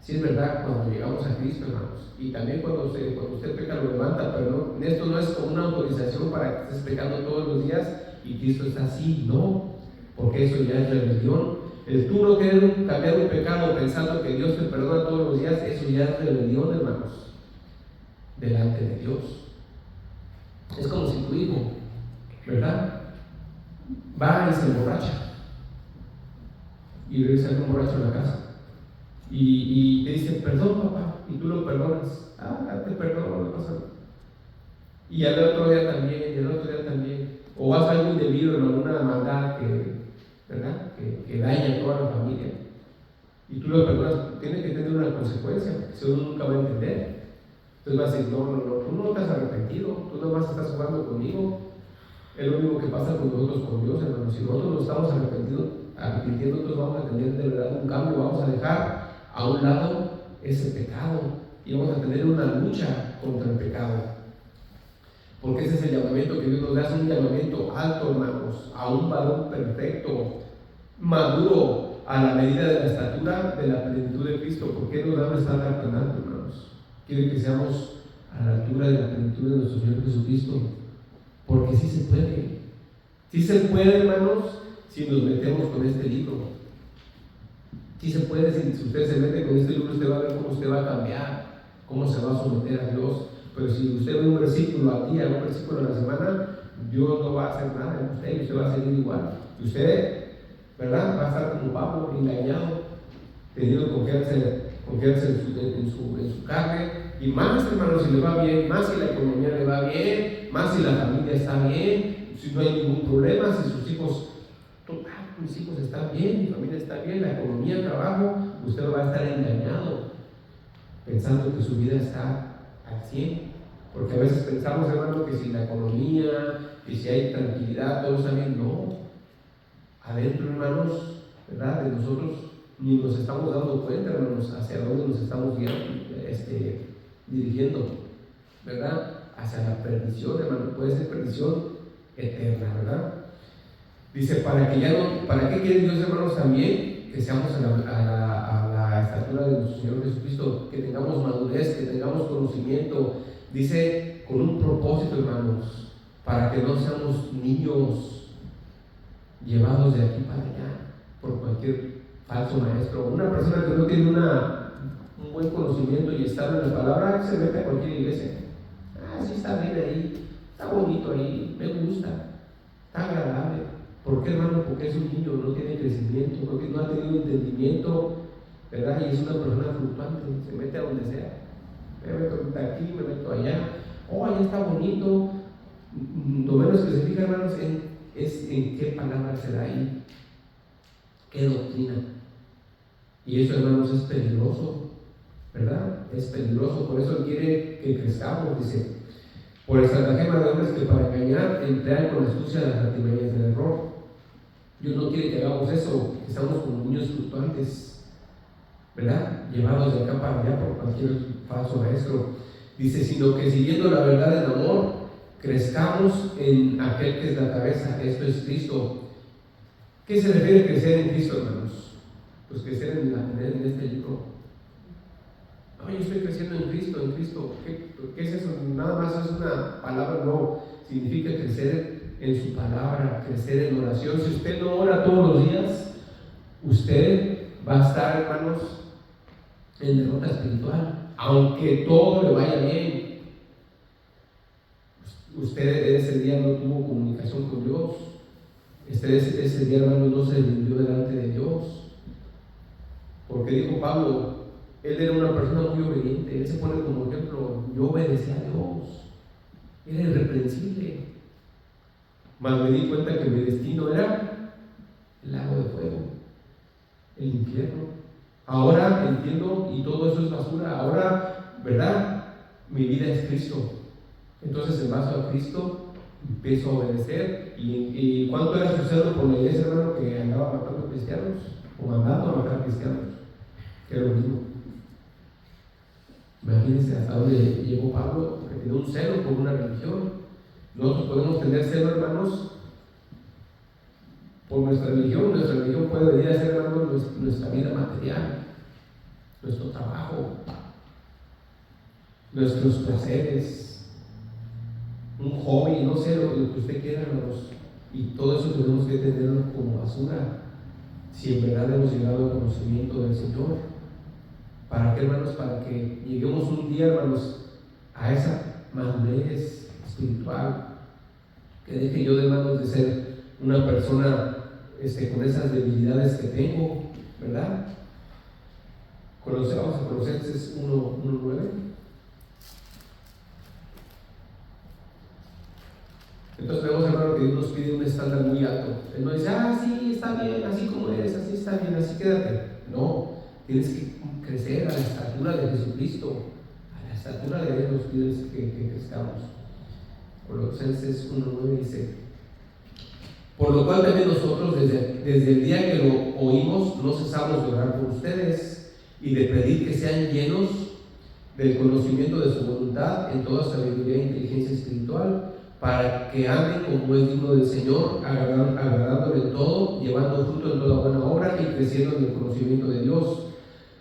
Sí es verdad cuando llegamos a Cristo, hermanos, y también cuando usted peca lo levanta, pero no, esto no es como una autorización para que estés pecando todos los días y Cristo está así, no, porque eso ya es rebelión. El tú no querer cambiar un pecado pensando que Dios te perdona todos los días, eso ya es rebelión, hermanos, delante de Dios. Es como si tu hijo, ¿verdad?, va y se emborracha y regresa un borracho a la casa y te dice, perdón papá, y tú lo perdonas. Te perdono, no pasa nada. Y al otro día también, y al otro día también. O hace algo indebido en alguna maldad ¿verdad?, que daña a toda la familia. Y tú lo perdonas, tiene que tener una consecuencia, porque si uno nunca va a entender. Entonces va a decir, no, tú no te has arrepentido, tú nada más estás jugando conmigo. Es lo mismo que pasa con nosotros, con Dios, hermanos. Si nosotros nos estamos arrepintiendo, entonces vamos a tener de verdad un cambio, vamos a dejar a un lado ese pecado y vamos a tener una lucha contra el pecado. Porque ese es el llamamiento que Dios nos da, es un llamamiento alto, hermanos, a un varón perfecto, maduro, a la medida de la estatura de la plenitud de Cristo. ¿Por qué nos da un estándar tan alto, hermanos? Quiere que seamos a la altura de la plenitud de nuestro Señor Jesucristo. Porque sí se puede. Sí se puede, hermanos, si nos metemos con este libro. Sí se puede, si usted se mete con este libro, usted va a ver cómo usted va a cambiar, cómo se va a someter a Dios. Pero si usted ve un versículo al día, un versículo a la semana, Dios no va a hacer nada en usted y usted va a seguir igual. Y usted, ¿verdad?, va a estar como Pablo, engañado, teniendo confianza en su carne. Y más, hermanos, si le va bien, más si la economía le va bien, más si la familia está bien, si no hay ningún problema, si sus hijos, mis hijos están bien, mi familia está bien, la economía, el trabajo, usted va a estar engañado, pensando que su vida está al 100. Porque a veces pensamos, hermano, que si la economía, que si hay tranquilidad, todo está bien. No. Adentro, hermanos, ¿verdad?, de nosotros ni nos estamos dando cuenta, hermanos, hacia dónde nos estamos dirigiendo, ¿verdad? Hacia la perdición, hermano. Puede ser perdición eterna, ¿verdad? Dice, ¿para qué quiere Dios, hermanos, también que seamos a la estatura de nuestro Señor Jesucristo, que tengamos madurez, que tengamos conocimiento? Dice, con un propósito, hermanos, para que no seamos niños llevados de aquí para allá por cualquier falso maestro. Una persona que no tiene un buen conocimiento y está en la palabra, se mete a cualquier iglesia. Sí está bien ahí, está bonito ahí, me gusta, está agradable. ¿Por qué, hermano? Porque es un niño, no tiene crecimiento, porque no ha tenido entendimiento, ¿verdad? Y es una persona fluctuante, se mete a donde sea. Me meto aquí, me meto allá. Allá está bonito. Lo menos que se fija, hermanos, es en qué palabra se da ahí, qué doctrina. Y eso, hermanos, es peligroso, ¿verdad? Es peligroso. Por eso Él quiere que crezcamos, dice, por estratagema de hombres que para engañar emplean con astucia las artimañas del error. Dios no quiere que hagamos eso, que estamos como niños fluctuantes, ¿verdad?, llevados de acá para allá por cualquier falso maestro. Dice, sino que siguiendo la verdad en amor, crezcamos en aquel que es la cabeza, esto es Cristo. ¿Qué se refiere a crecer en Cristo, hermanos? Pues crecer en este libro. Yo estoy creciendo en Cristo. ¿Qué es eso? Nada más es una palabra, no. Significa crecer en su palabra, crecer en oración. Si usted no ora todos los días, usted va a estar, hermanos, en derrota espiritual, aunque todo le vaya bien. Usted ese día no tuvo comunicación con Dios. Ese día, hermanos, no se rindió delante de Dios. Porque dijo Pablo, él era una persona muy obediente. Él se pone como ejemplo, yo obedecía a Dios, era irreprensible. Mas me di cuenta que mi destino era el lago de fuego, el infierno. Ahora entiendo y todo eso es basura. Ahora, ¿verdad?, mi vida es Cristo. Entonces, en base a Cristo, empiezo a obedecer. ¿Y cuánto era su celo por la iglesia, hermano, que andaba matando cristianos o mandando a matar cristianos? Que era lo mismo. Imagínense hasta dónde llegó Pablo, que tenía un celo por una religión. Nosotros podemos tener celo, hermanos, por nuestra religión. Nuestra religión puede venir a ser, hermanos, nuestra vida material. nuestro trabajo, nuestros placeres, un hobby, no sé, lo que usted quiera, hermanos. Y todo eso tenemos que tenerlo como basura, si en verdad hemos llegado al conocimiento del Señor. ¿Para qué, hermanos? Para que lleguemos un día, hermanos, a esa madurez espiritual, que deje yo de manos de ser una persona con esas debilidades que tengo, ¿verdad? Vamos a Colosenses 1:9. Entonces vemos, hermano, que Dios nos pide un estándar muy alto. Él no dice, sí, está bien, así como eres, así está bien, así quédate. No, tienes que crecer a la estatura de Jesucristo, a la estatura de Él nos pide que crezcamos. Colosenses 1:9 dice: por lo cual también nosotros desde el día que lo oímos no cesamos de orar por ustedes y de pedir que sean llenos del conocimiento de su voluntad en toda sabiduría e inteligencia espiritual, para que anden como es digno del Señor, agradándole en todo, llevando fruto en toda buena obra y creciendo en el conocimiento de Dios,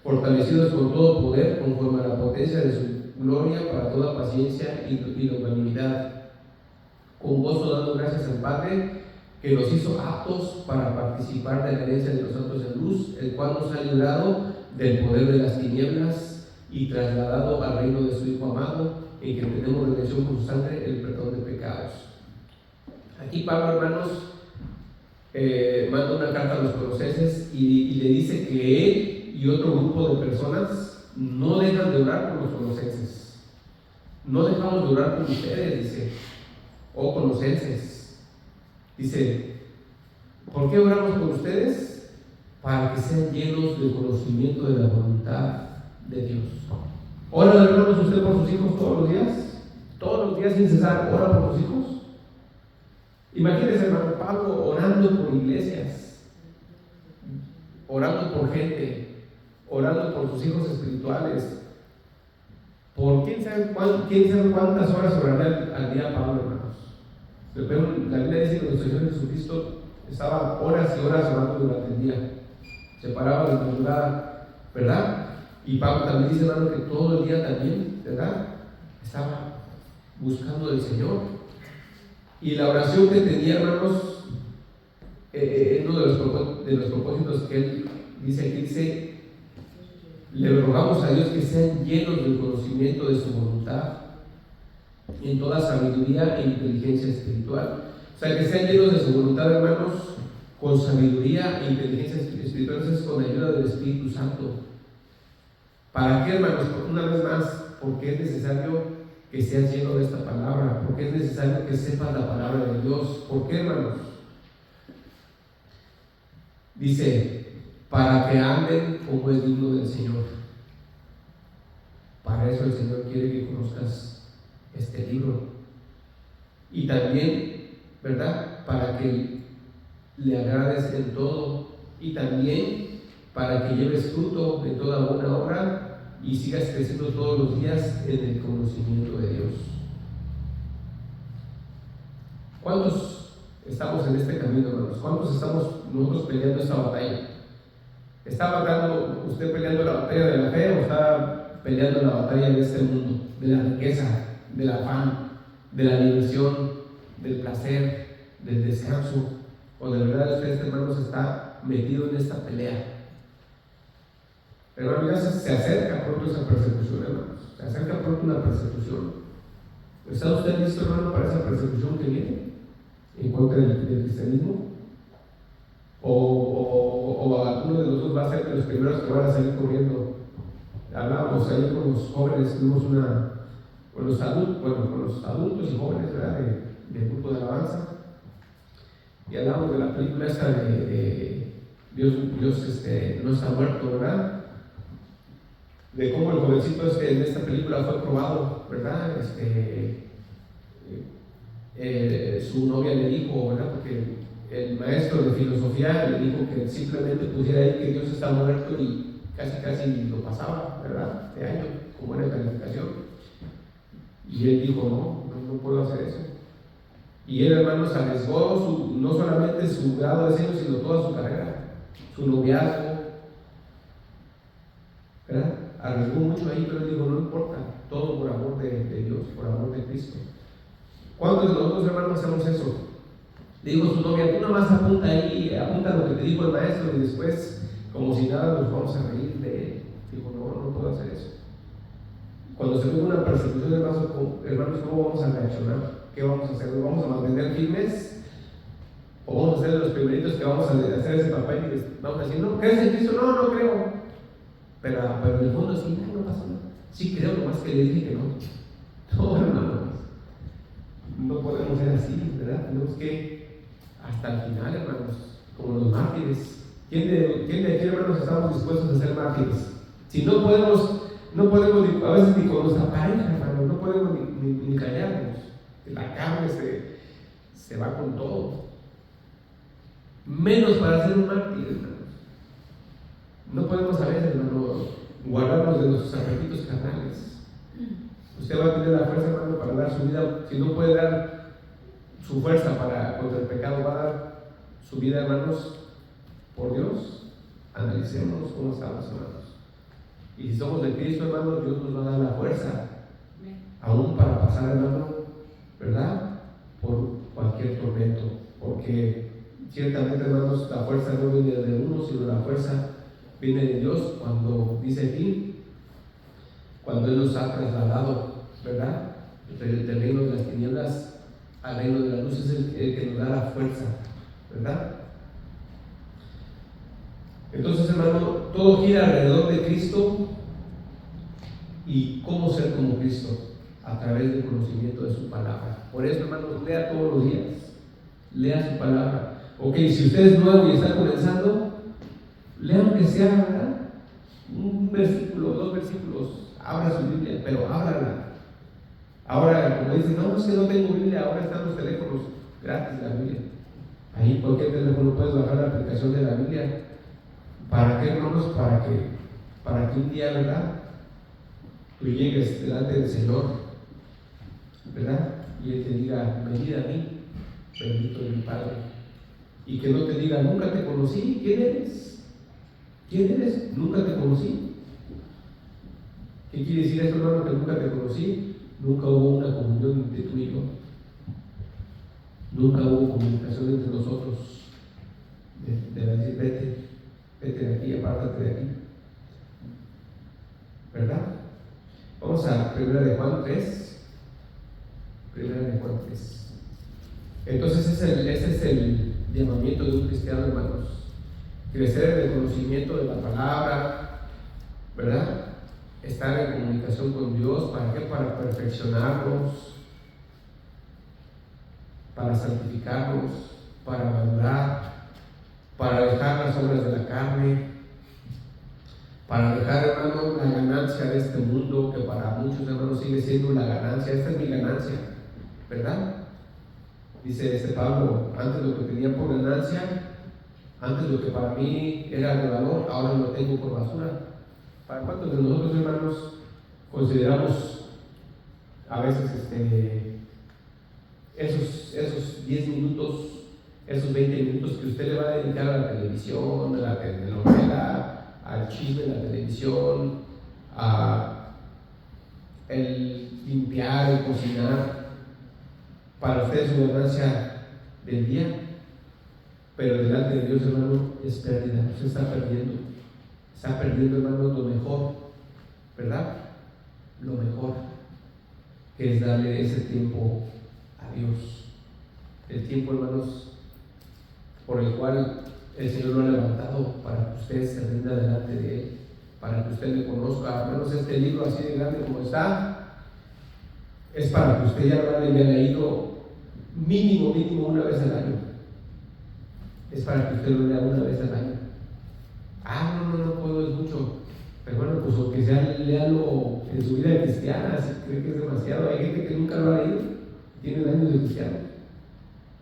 fortalecidos con todo poder conforme a la potencia de su gloria, para toda paciencia y longanimidad, con gozo dando gracias al Padre, que nos hizo aptos para participar de la herencia de los santos en luz, el cual nos ha librado del poder de las tinieblas y trasladado al reino de su Hijo amado, en que tenemos redención por su sangre, el perdón de pecados. Aquí Pablo, hermanos, manda una carta a los colosenses y le dice que él y otro grupo de personas no dejan de orar por los colosenses. No dejamos de orar por ustedes, dice, colosenses. Dice, ¿por qué oramos por ustedes? Para que sean llenos del conocimiento de la voluntad de Dios. ¿Ora, hermanos, usted por sus hijos todos los días? Todos los días sin cesar, ¿ora por sus hijos? Imagínense, hermano Pablo orando por iglesias, orando por gente, orando por sus hijos espirituales. Por quién sabe cuántas horas orará al día Pablo, hermanos. La Biblia dice que nuestro Señor Jesucristo estaba horas y horas orando durante el día. Se paraba de madrugada, ¿verdad? Y Pablo también dice, hermano, que todo el día también, ¿verdad? Estaba buscando al Señor. Y la oración que tenía, hermanos, uno de los propósitos que él dice aquí, dice: le rogamos a Dios que sean llenos del conocimiento de su voluntad, en toda sabiduría e inteligencia espiritual. O sea, que sean llenos de su voluntad, hermanos, con sabiduría e inteligencia espiritual, es con la ayuda del Espíritu Santo. ¿Para qué, hermanos? Una vez más, porque es necesario que seas lleno de esta palabra, porque es necesario que sepas la palabra de Dios. ¿Por qué, hermanos? Dice, para que anden como es digno del Señor. Para eso el Señor quiere que conozcas este libro. Y también, ¿verdad? Para que le agrades en todo, y también para que lleves fruto de toda buena obra y sigas creciendo todos los días en el conocimiento de Dios. ¿Cuántos estamos en este camino, hermanos? ¿Cuántos estamos nosotros peleando esta batalla? ¿Está usted peleando la batalla de la fe o está peleando la batalla de este mundo? De la riqueza, del afán, de la diversión, del placer, del descanso. ¿O de verdad usted, hermanos, está metido en esta pelea? Hermano, ya se acerca pronto esa persecución, hermanos. Se acerca pronto una persecución. ¿Está usted listo, hermano, para esa persecución que viene en contra del cristianismo? ¿O alguno de nosotros va a ser de los primeros que van a salir corriendo? Hablábamos ahí con los jóvenes, tuvimos con los adultos y jóvenes, ¿verdad? Del grupo de alabanza. Y hablamos de la película esta de Dios no está muerto, ¿verdad? De cómo el jovencito en esta película fue probado, ¿verdad? Su novia le dijo, ¿verdad? Porque el maestro de filosofía le dijo que simplemente pusiera ahí que Dios está muerto y casi lo pasaba, ¿verdad? De año, como era calificación. Y él dijo, no puedo hacer eso. Y él, hermanos, arriesgó no solamente su grado de cielo, sino toda su carrera, su noviazgo, ¿verdad? arriesgó mucho ahí, pero él dijo, no importa, todo por amor de Dios, por amor de Cristo. ¿Cuántos de nosotros, hermanos, hacemos eso? Le dijo a su novia, tú nomás apunta ahí, apunta lo que te dijo el maestro y después, como si nada, nos vamos a reír de él. Dijo, no, no puedo hacer eso. Cuando se ve una persecución, hermanos, ¿cómo vamos a reaccionar? ¿Qué vamos a hacer? ¿Nos vamos a mantener firmes? ¿O vamos a ser de los primeritos que vamos a hacer ese papel y les vamos a decir, no, ¿crees en Cristo? No, no creo. Pero en el fondo sí, no pasa nada. Sí creo, nomás que le dije que no. No, hermanos. No podemos ser así, ¿verdad? Tenemos que, hasta el final, hermanos, como los mártires. ¿Quién de aquí, hermanos, estamos dispuestos a ser mártires? Si no podemos a veces ni con nuestra pareja, hermanos, no podemos ni callarnos. La carne se va con todo. Menos para ser un mártir, hermanos. No podemos a veces, hermanos, guardarnos de nuestros apetitos carnales. Usted va a tener la fuerza, hermano, para dar su vida. Si no puede dar su fuerza contra el pecado, va a dar su vida, hermanos, por Dios. Analicemos cómo estamos, hermanos. Y si somos de Cristo, hermanos, Dios nos va a dar la fuerza, aún para pasar, hermano, ¿verdad? Por cualquier tormento. Porque ciertamente, hermanos, la fuerza no viene de uno, sino la fuerza viene de Dios. Cuando dice aquí, cuando Él nos ha trasladado, ¿verdad? Del reino de las tinieblas al reino de la luz, es el que nos da la fuerza, ¿verdad? Entonces, hermano, todo gira alrededor de Cristo y cómo ser como Cristo a través del conocimiento de su palabra. Por eso, hermanos, lea todos los días, lea su palabra. Ok, si usted es nuevo y está comenzando, lea aunque sea, ¿verdad? Un versículo, 2 versículos, abra su Biblia, pero ábrala. Ahora, como dicen, no, es que no tengo Biblia, ahora están los teléfonos gratis, la Biblia. Ahí cualquier teléfono puedes bajar la aplicación de la Biblia. ¿Para qué, hermanos? Para que un día, ¿verdad?, tú llegues delante del Señor, ¿verdad? Y Él te diga, venid a mí, bendito de mi Padre. Y que no te diga, nunca te conocí, ¿quién eres? ¿Quién eres? Nunca te conocí. ¿Qué quiere decir esto, hermano? Que nunca te conocí. Nunca hubo una comunión entre tú y yo. Nunca hubo comunicación entre nosotros. De decir, vete de aquí, apártate de aquí. ¿Verdad? Vamos a 1 de Juan 3. 1 de Juan 3. Entonces ese es el llamamiento de un cristiano, hermanos. Crecer en el conocimiento de la palabra, ¿verdad? Estar en comunicación con Dios. ¿Para qué? Para perfeccionarnos, para santificarnos, para madurar, para dejar las obras de la carne, para dejar, hermano, la ganancia de este mundo, que para muchos, hermanos, sigue siendo la ganancia. Esta es mi ganancia, ¿verdad? Dice Pablo, antes lo que tenía por ganancia, antes lo que para mí era de valor, ahora lo tengo por basura. ¿Para cuántos de nosotros, hermanos, consideramos a veces esos 10 minutos, esos 20 minutos que usted le va a dedicar a la televisión, a la telenovela, al chisme de la televisión, a el limpiar, el cocinar, para usted es una ganancia del día, pero delante de Dios, hermano, es pérdida. Usted está perdiendo, hermano, lo mejor, ¿verdad? Lo mejor, que es darle ese tiempo a Dios. El tiempo, hermanos, por el cual el Señor lo ha levantado para que usted se rinda delante de Él, para que usted le conozca. Al menos este libro así de grande como está, es para que usted ya lo haya leído mínimo una vez al año. Es para que usted lo lea una vez al año. No puedo, es mucho. Pero bueno, pues aunque sea, léalo en su vida cristiana, si cree que es demasiado. Hay gente que nunca lo ha leído, tiene años de cristiano,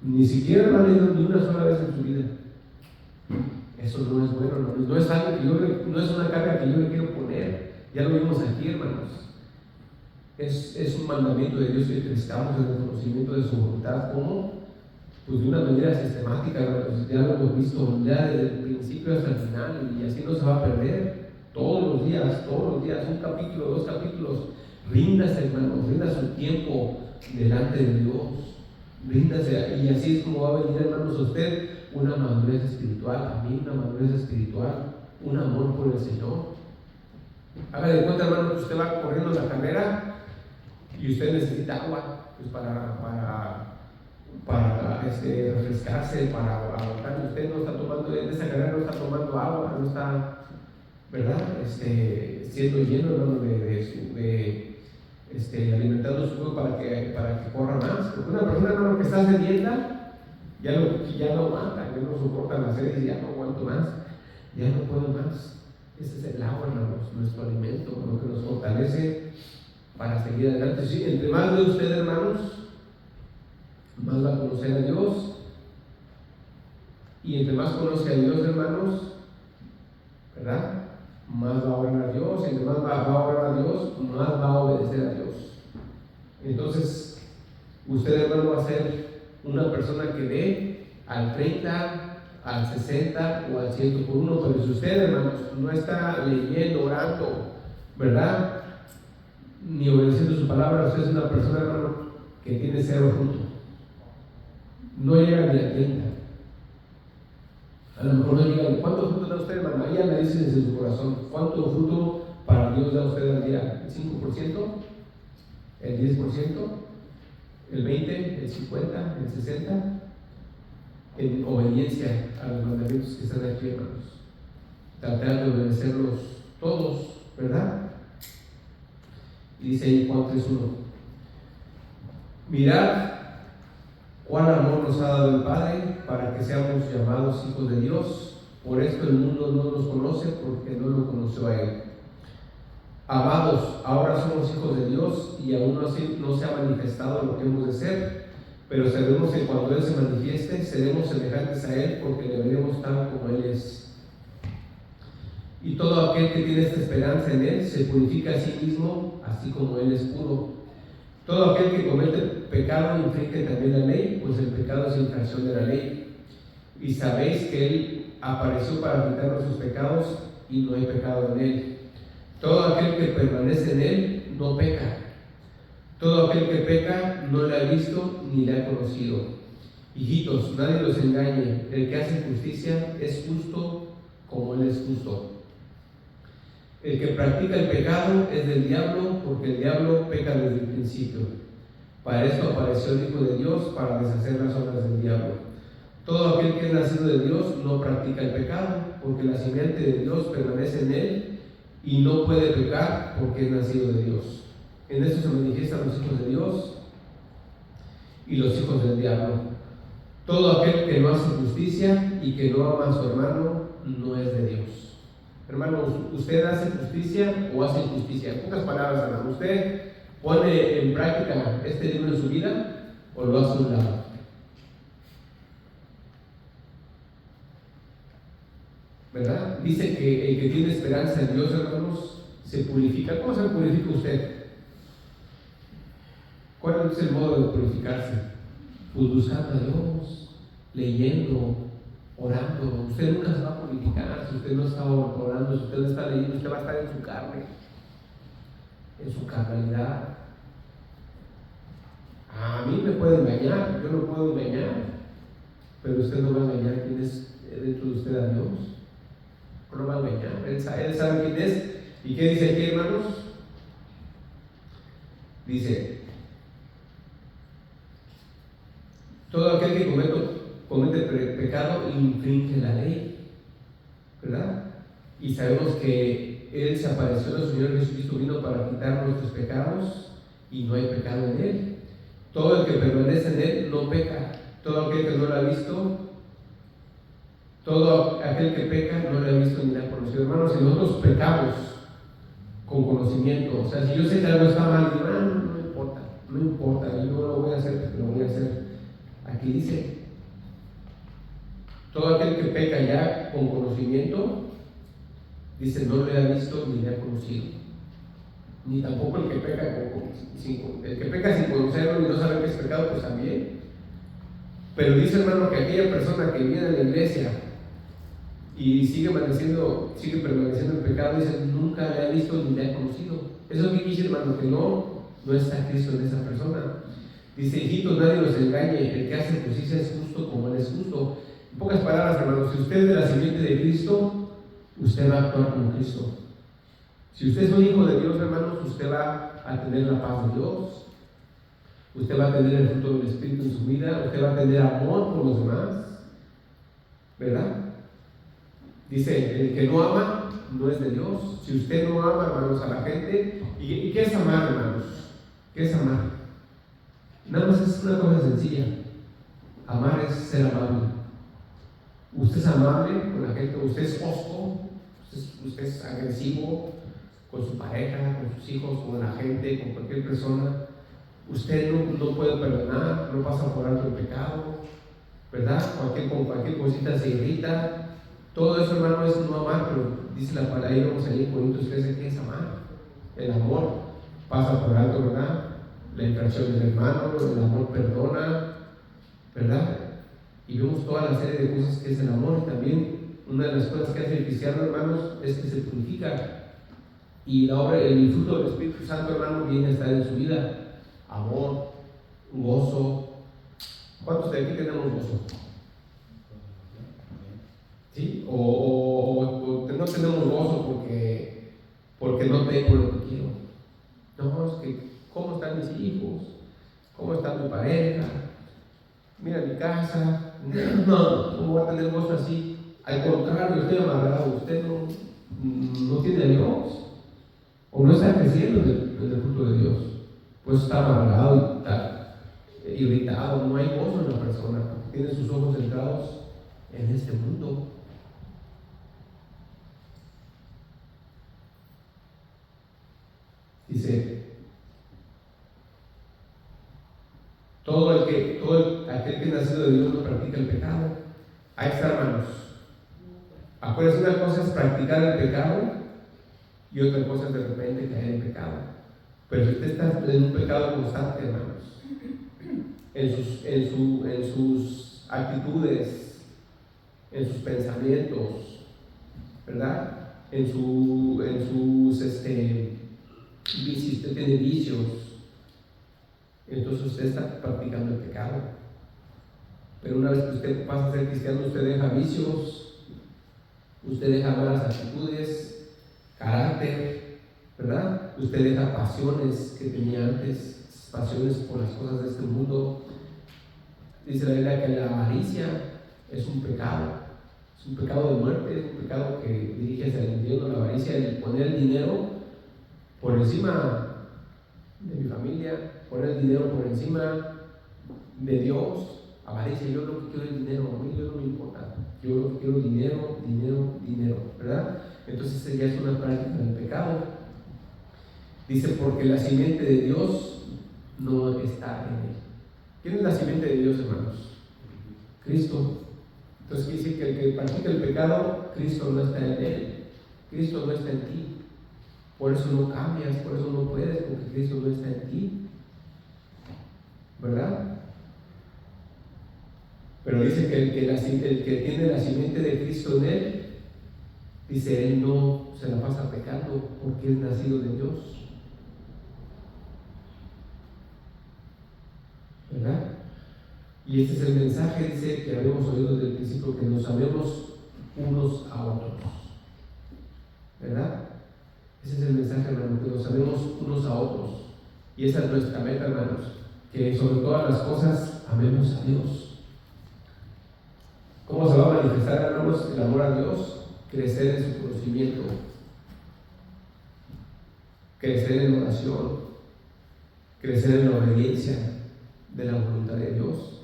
ni siquiera lo ha leído ni una sola vez en su vida. Eso no es bueno, no es algo que no es una carga que yo le quiero poner. Ya lo vimos aquí, hermanos. Es un mandamiento de Dios que crezcamos en el conocimiento de su voluntad. ¿Cómo? Pues de una manera sistemática, hermanos. Ya lo hemos visto ya desde el principio hasta el final, y así no se va a perder. todos los días, un capítulo, 2 capítulos. Ríndase, hermanos, rinda su tiempo delante de Dios. Ríndase, y así es como va a venir, hermanos, a usted una madurez espiritual, a mí una madurez espiritual, un amor por el Señor. Haga de cuenta, hermano, que usted va corriendo la carrera y usted necesita agua, pues para refrescarse, para aguantar. Usted no está tomando, en esa carrera no está tomando agua, no está, ¿verdad? Siendo lleno, hermano, alimentando su cuerpo para que corra más. Porque una persona, hermano, que está sedienta, ya no aguanta, ya no soporta la sed y ya no aguanto más, ya no puedo más. Ese es el agua, hermanos, nuestro alimento, lo que nos fortalece para seguir adelante. Sí, entre más de usted, hermanos, más va a conocer a Dios, y entre más conozca a Dios, hermanos, ¿verdad? Más va a orar a Dios, y entre más va a orar a Dios, más va a obedecer a Dios. Entonces, usted, hermano, va a ser una persona que ve al 30, al 60 o al 100 por uno, pero si usted, hermanos, no está leyendo, orando, ¿verdad?, ni obedeciendo su palabra, usted es una persona, hermano, que tiene 0 fruto. No llega ni a 30. A lo mejor no llega. ¿Cuánto fruto da usted, hermano? Ahí analice desde su corazón. ¿Cuánto fruto para Dios da usted al día? ¿El 5%? ¿El 10%? ¿El 20%? ¿El 50%? ¿El 60%? En obediencia a los mandamientos que están aquí, hermanos. Tratar de obedecerlos todos, ¿verdad? Y dice ahí Juan 3:1: mirad cuál amor nos ha dado el Padre para que seamos llamados hijos de Dios. Por esto el mundo no nos conoce, porque no lo conoció a Él. Amados, ahora somos hijos de Dios, y aún no se ha manifestado lo que hemos de ser, pero sabemos que cuando Él se manifieste, seremos semejantes a Él, porque le veremos tal como Él es. Y todo aquel que tiene esta esperanza en Él se purifica a sí mismo, así como Él es puro. Todo aquel que comete pecado infringe también la ley, pues el pecado es infracción de la ley. Y sabéis que Él apareció para quitar nuestros pecados, y no hay pecado en Él. Todo aquel que permanece en Él no peca. Todo aquel que peca no le ha visto ni le ha conocido. Hijitos, nadie los engañe. El que hace justicia es justo como Él es justo. El que practica el pecado es del diablo, porque el diablo peca desde el principio. Para esto apareció el Hijo de Dios, para deshacer las obras del diablo. Todo aquel que es nacido de Dios no practica el pecado, porque la simiente de Dios permanece en él, y no puede pecar porque es nacido de Dios. En esto se manifiestan los hijos de Dios y los hijos del diablo. Todo aquel que no hace justicia y que no ama a su hermano no es de Dios. Hermanos, ¿usted hace justicia o hace injusticia? En pocas palabras, hermano, ¿usted pone en práctica este libro en su vida o lo hace a un lado? ¿Verdad? Dice que el que tiene esperanza en Dios, hermanos, se purifica. ¿Cómo se purifica usted? ¿Cuál es el modo de purificarse? Pues buscando a Dios, leyendo, orando. Usted nunca se va a purificar si usted no está orando, si usted no está leyendo. Usted va a estar en su carne, en su carnalidad. A mí me puede engañar, yo no puedo engañar, pero usted no va a engañar quién es dentro de usted a Dios. No va a engañar, él sabe quién es. ¿Y qué dice aquí, hermanos? Dice: todo aquel que comete pecado infringe la ley, ¿verdad? Y sabemos que Él se apareció, el Señor Jesucristo vino para quitar nuestros pecados, y no hay pecado en Él. Todo el que permanece en Él no peca. Todo aquel que no lo ha visto, todo aquel que peca no lo ha visto ni lo ha conocido. Hermanos, si nosotros pecamos con conocimiento, o sea, si yo sé que algo está mal, digo, no importa, yo no lo voy a hacer, pero lo voy a hacer. Aquí dice: todo aquel que peca ya con conocimiento, dice, no le ha visto ni le ha conocido. Ni tampoco el que peca sin conocerlo y no sabe que es pecado, pues también. Pero dice, hermano, que aquella persona que viene a la iglesia y sigue permaneciendo en pecado, dice, nunca le ha visto ni le ha conocido. Eso que dice, hermano, que no está Cristo en esa persona. Dice, hijitos, nadie los engañe, el que hace justicia es justo como Él es justo. En pocas palabras, hermanos, si usted es de la simiente de Cristo, usted va a actuar como Cristo. Si usted es un hijo de Dios, hermanos, usted va a tener la paz de Dios, usted va a tener el fruto del Espíritu en su vida, usted va a tener amor por los demás, ¿verdad? Dice, el que no ama no es de Dios. Si usted no ama, hermanos, a la gente, ¿y qué es amar, hermanos? ¿Qué es amar? Nada más es una cosa sencilla. Amar es ser amable. Usted es amable con la gente, usted es hosco, usted es agresivo con su pareja, con sus hijos, con la gente, con cualquier persona. Usted no puede perdonar, no pasa por alto el pecado, ¿verdad? Con cualquier cosita se irrita. Todo eso, hermano, es no amar, pero dice la palabra, ahí vamos a ir en Corintios 13, ¿qué es amar? El amor pasa por alto, ¿verdad? La infracción del hermano, el amor perdona, ¿verdad? Y vemos toda la serie de cosas que es el amor. Y también una de las cosas que hace el cristiano, hermanos, es que se purifica. Y la obra, el fruto del Espíritu Santo, hermano, viene a estar en su vida. Amor, gozo. ¿Cuántos de aquí tenemos gozo? ¿Sí? O no tenemos gozo porque no tengo lo que quiero. No, es que ¿cómo están mis hijos? ¿Cómo está mi pareja? Mira mi casa. No, ¿cómo va a tener gozo así? Al contrario, usted amargado, usted no tiene a Dios, o no está creciendo en el fruto de Dios, pues está amargado y está irritado, no hay gozo en la persona, porque tiene sus ojos centrados en este mundo. Dice, todo aquel que nacido de Dios no practica el pecado. Ahí está, hermanos. Acuérdense, una cosa es practicar el pecado y otra cosa es de repente caer en pecado. Pero si usted está en un pecado constante, hermanos, en sus actitudes, en sus pensamientos, ¿verdad? En sus si usted tiene vicios, entonces usted está practicando el pecado. Pero una vez que usted pasa a ser cristiano, usted deja vicios, usted deja malas actitudes, carácter, ¿verdad? Usted deja pasiones que tenía antes, pasiones por las cosas de este mundo. Dice la Biblia que la avaricia es un pecado de muerte, es un pecado que dirige hacia el infierno. La avaricia, el poner el dinero por encima de mi familia, poner el dinero por encima de Dios. Avaricia, yo lo que quiero es dinero, a mí no me importa, yo lo que quiero es dinero, ¿verdad? Entonces esa ya es una práctica del pecado. Dice, porque la simiente de Dios no está en él. ¿Quién es la simiente de Dios, hermanos? Cristo. Entonces quiere decir que el que practica el pecado, Cristo no está en él, Cristo no está en ti. Por eso no cambias, por eso no puedes, porque Cristo no está en ti, ¿verdad? Pero dice que el que tiene la simiente de Cristo en él, dice, él no se la pasa pecando porque es nacido de Dios, ¿verdad? Y este es el mensaje, dice, que habíamos oído desde el principio, que nos amemos unos a otros, ¿verdad? Ese es el mensaje, hermano, que nos amemos unos a otros. Y esa es nuestra meta, hermanos, que sobre todas las cosas amemos a Dios. ¿Cómo se va a manifestar, hermanos, el amor a Dios? Crecer en su conocimiento, crecer en oración, crecer en la obediencia de la voluntad de Dios.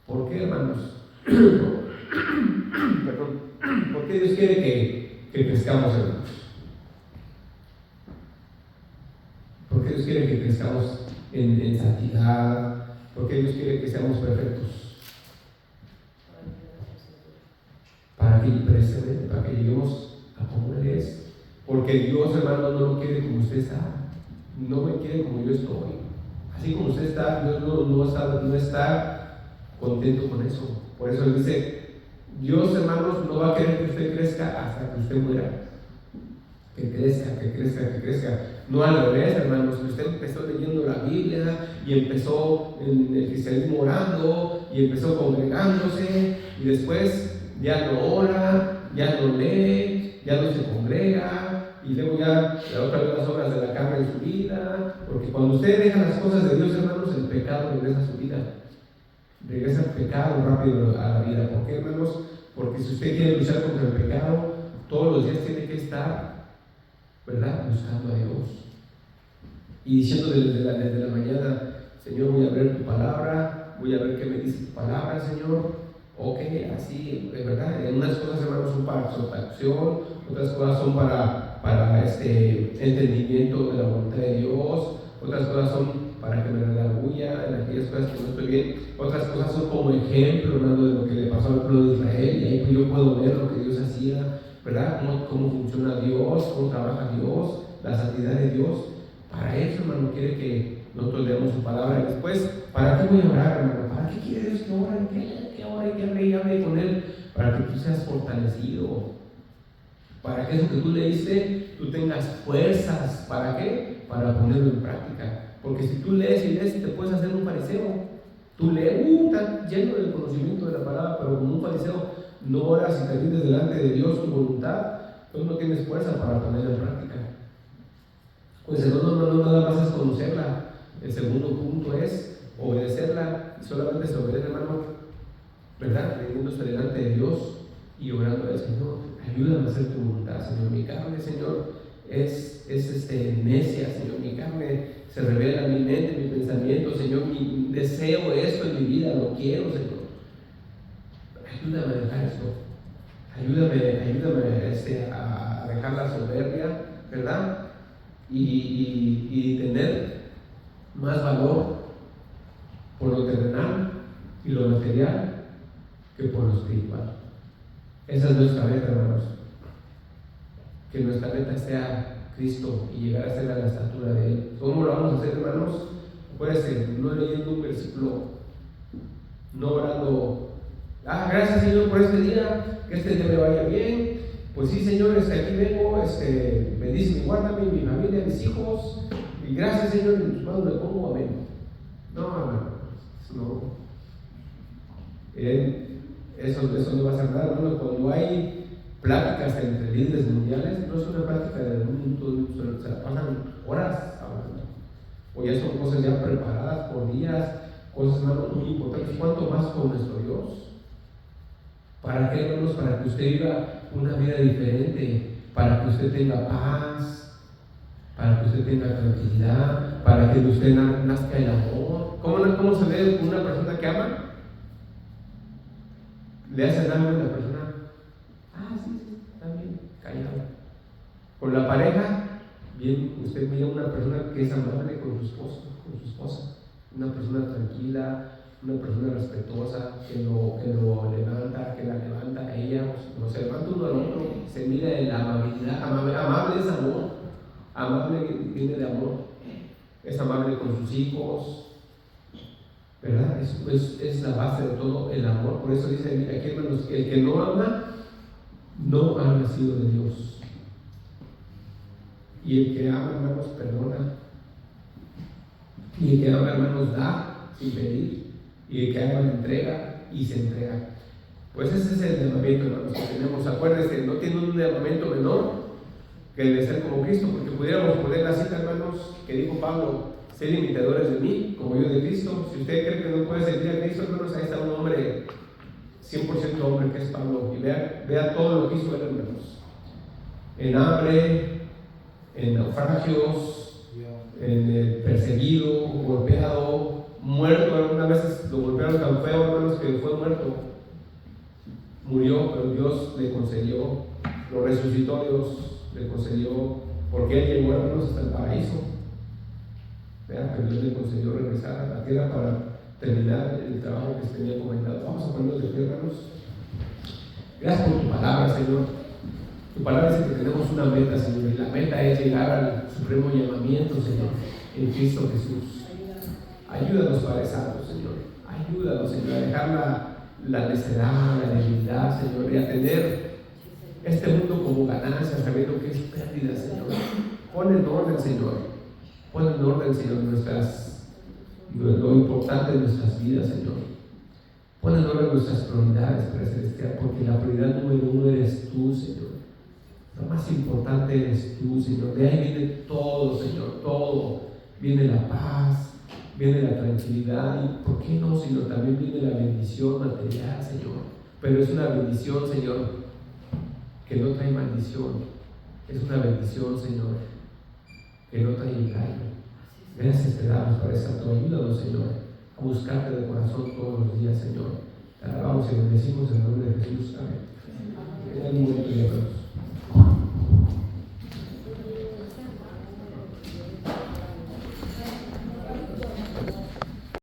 ¿Por qué, hermanos? Perdón. ¿Por qué Dios quiere que crezcamos, hermanos? ¿Por qué Dios quiere que crezcamos en santidad? ¿Por qué Dios quiere que seamos perfectos? Para que lleguemos a como Él es. Porque Dios, hermano, no lo quiere como usted está. No me quiere como yo estoy. Así como usted está, Dios no está contento con eso. Por eso Él dice, Dios, hermanos, no va a querer que usted crezca hasta que usted muera. Que crezca, que crezca, que crezca. No al revés, hermanos, que usted empezó leyendo la Biblia y empezó en el cristianismo orando y empezó congregándose y después ya no ora, ya no lee, ya no se congrega y luego ya otra vez las obras de la carne en su vida, porque cuando usted deja las cosas de Dios, hermanos, el pecado regresa a su vida. Regresa el pecado rápido a la vida. ¿Por qué, hermanos? Porque si usted quiere luchar contra el pecado, todos los días tiene que estar, ¿verdad?, buscando a Dios y diciendo desde la mañana: Señor, voy a ver tu palabra, voy a ver qué me dice tu palabra, Señor. Ok, así, ¿verdad? Unas cosas, hermanos, son para exhortación, otras cosas son para entendimiento de la voluntad de Dios, otras cosas son para que me redarguya en aquellas cosas que no estoy bien, otras cosas son como ejemplo, hermano, de lo que le pasó al pueblo de Israel, y ahí pues yo puedo ver lo que Dios hacía, ¿verdad? Cómo funciona Dios, cómo trabaja Dios, la santidad de Dios. Para eso, hermano, quiere que nosotros leamos su palabra. Y después, ¿para qué voy a orar, hermano? ¿Para qué quiere Dios que ore? Que ore, que hable y hable con Él? Para que tú seas fortalecido. Para que eso que tú leíste, tú tengas fuerzas. ¿Para qué? Para ponerlo en práctica. Porque si tú lees y lees, te puedes hacer un fariseo. Tú lees, estás lleno del conocimiento de la palabra, pero como un fariseo no oras y te rindes delante de Dios tu voluntad, pues no tienes fuerza para ponerla en práctica. Pues el otro no nada más es conocerla. El segundo punto es obedecerla. Y solamente se obedece, hermano, ¿verdad?, rindiéndose delante de Dios y orando al Señor: ayúdame a hacer tu voluntad, Señor. Mi carne, Señor, es necia, Señor. Mi carne se revela en mi mente, en mi pensamiento, Señor. Deseo esto en mi vida, lo quiero, Señor. Ayúdame a dejar esto. Ayúdame a dejar la soberbia, ¿verdad? Y tener más valor por lo terrenal y lo material que por lo espiritual. Esa es nuestra meta, hermanos. Que nuestra meta sea Cristo y llegar a ser a la estatura de Él. ¿Cómo lo vamos a hacer, hermanos? Acuérdense, no leyendo un versículo, no orando: gracias, Señor, por este día, que este día me vaya bien. Pues sí, Señor, aquí vengo, bendíceme y guárdame, mi familia, mis hijos, y gracias, Señor, en tus manos me pongo, amén. No. Eso no va a ser nada, hermano. Cuando hay pláticas entre líderes mundiales, no es una plática de un minuto, se la pasan horas hablando. O ya son cosas ya preparadas por días, cosas, hermano, muy importantes. ¿Cuánto más con nuestro Dios? ¿Para qué, hermanos? Para que usted viva una vida diferente, para que usted tenga paz, para que usted tenga tranquilidad, para que usted nazca el amor. ¿Cómo se ve una persona que ama? Le hace daño a la persona: sí, está bien, callado. Con la pareja, bien, usted mira una persona que es amable con su esposo, con su esposa, una persona tranquila, una persona respetuosa, que lo levanta, que la levanta a ella, no se levanta uno al otro, se mira en la amabilidad. Amable es amor, amable viene de amor, es amable con sus hijos, ¿verdad? Es la base de todo el amor. Por eso dice aquí, hermanos, el que no ama no ha nacido de Dios, y el que ama, hermanos, perdona, y el que ama, hermanos, da sin pedir, y el que ama entrega y se entrega. Pues ese es el llamamiento, hermanos, que tenemos. Acuérdense, no tiene un llamamiento menor que el de ser como Cristo, porque pudiéramos poner la cita, hermanos, que dijo Pablo: ser imitadores de mí, como yo de Cristo. Si usted cree que no puede seguir a Cristo, hermanos, ahí está un hombre, 100% hombre, que es Pablo, y vea todo lo que hizo él, hermanos, en hambre, en naufragios, en perseguido, golpeado, muerto. Algunas veces lo golpearon tan feo, hermanos, que fue muerto. Murió, pero Dios le concedió, lo resucitó Dios, le concedió, porque él llegó, hermanos, hasta el paraíso. Vean que Dios le concedió regresar a la tierra para terminar el trabajo que se tenía comentado. Vamos a ponernos de pie, hermanos. Gracias por tu palabra, Señor. Tu palabra dice que tenemos una meta, Señor, y la meta es llegar al supremo llamamiento, Señor, en Cristo Jesús. Ayúdanos para esa, Señor. Ayúdanos, Señor, a dejar la necedad, la debilidad, Señor, y a tener este mundo como ganancia, sabiendo que es pérdida, Señor. Pon en orden, Señor. Pon en orden, Señor, lo importante de nuestras vidas, Señor. Pon en orden nuestras prioridades, Padre Celestial, porque la prioridad número uno eres tú, Señor. Lo más importante eres tú, Señor. De ahí viene todo, Señor, todo. Viene la paz, viene la tranquilidad y, ¿por qué no? Sino también viene la bendición material, Señor. Pero es una bendición, Señor, que no trae maldición. Es una bendición, Señor, que no trae engaño. Gracias te damos para esa tu ayuda, Señor, a buscarte de corazón todos los días, Señor. Te alabamos y bendecimos en el nombre de Jesús. Amén. En el momento de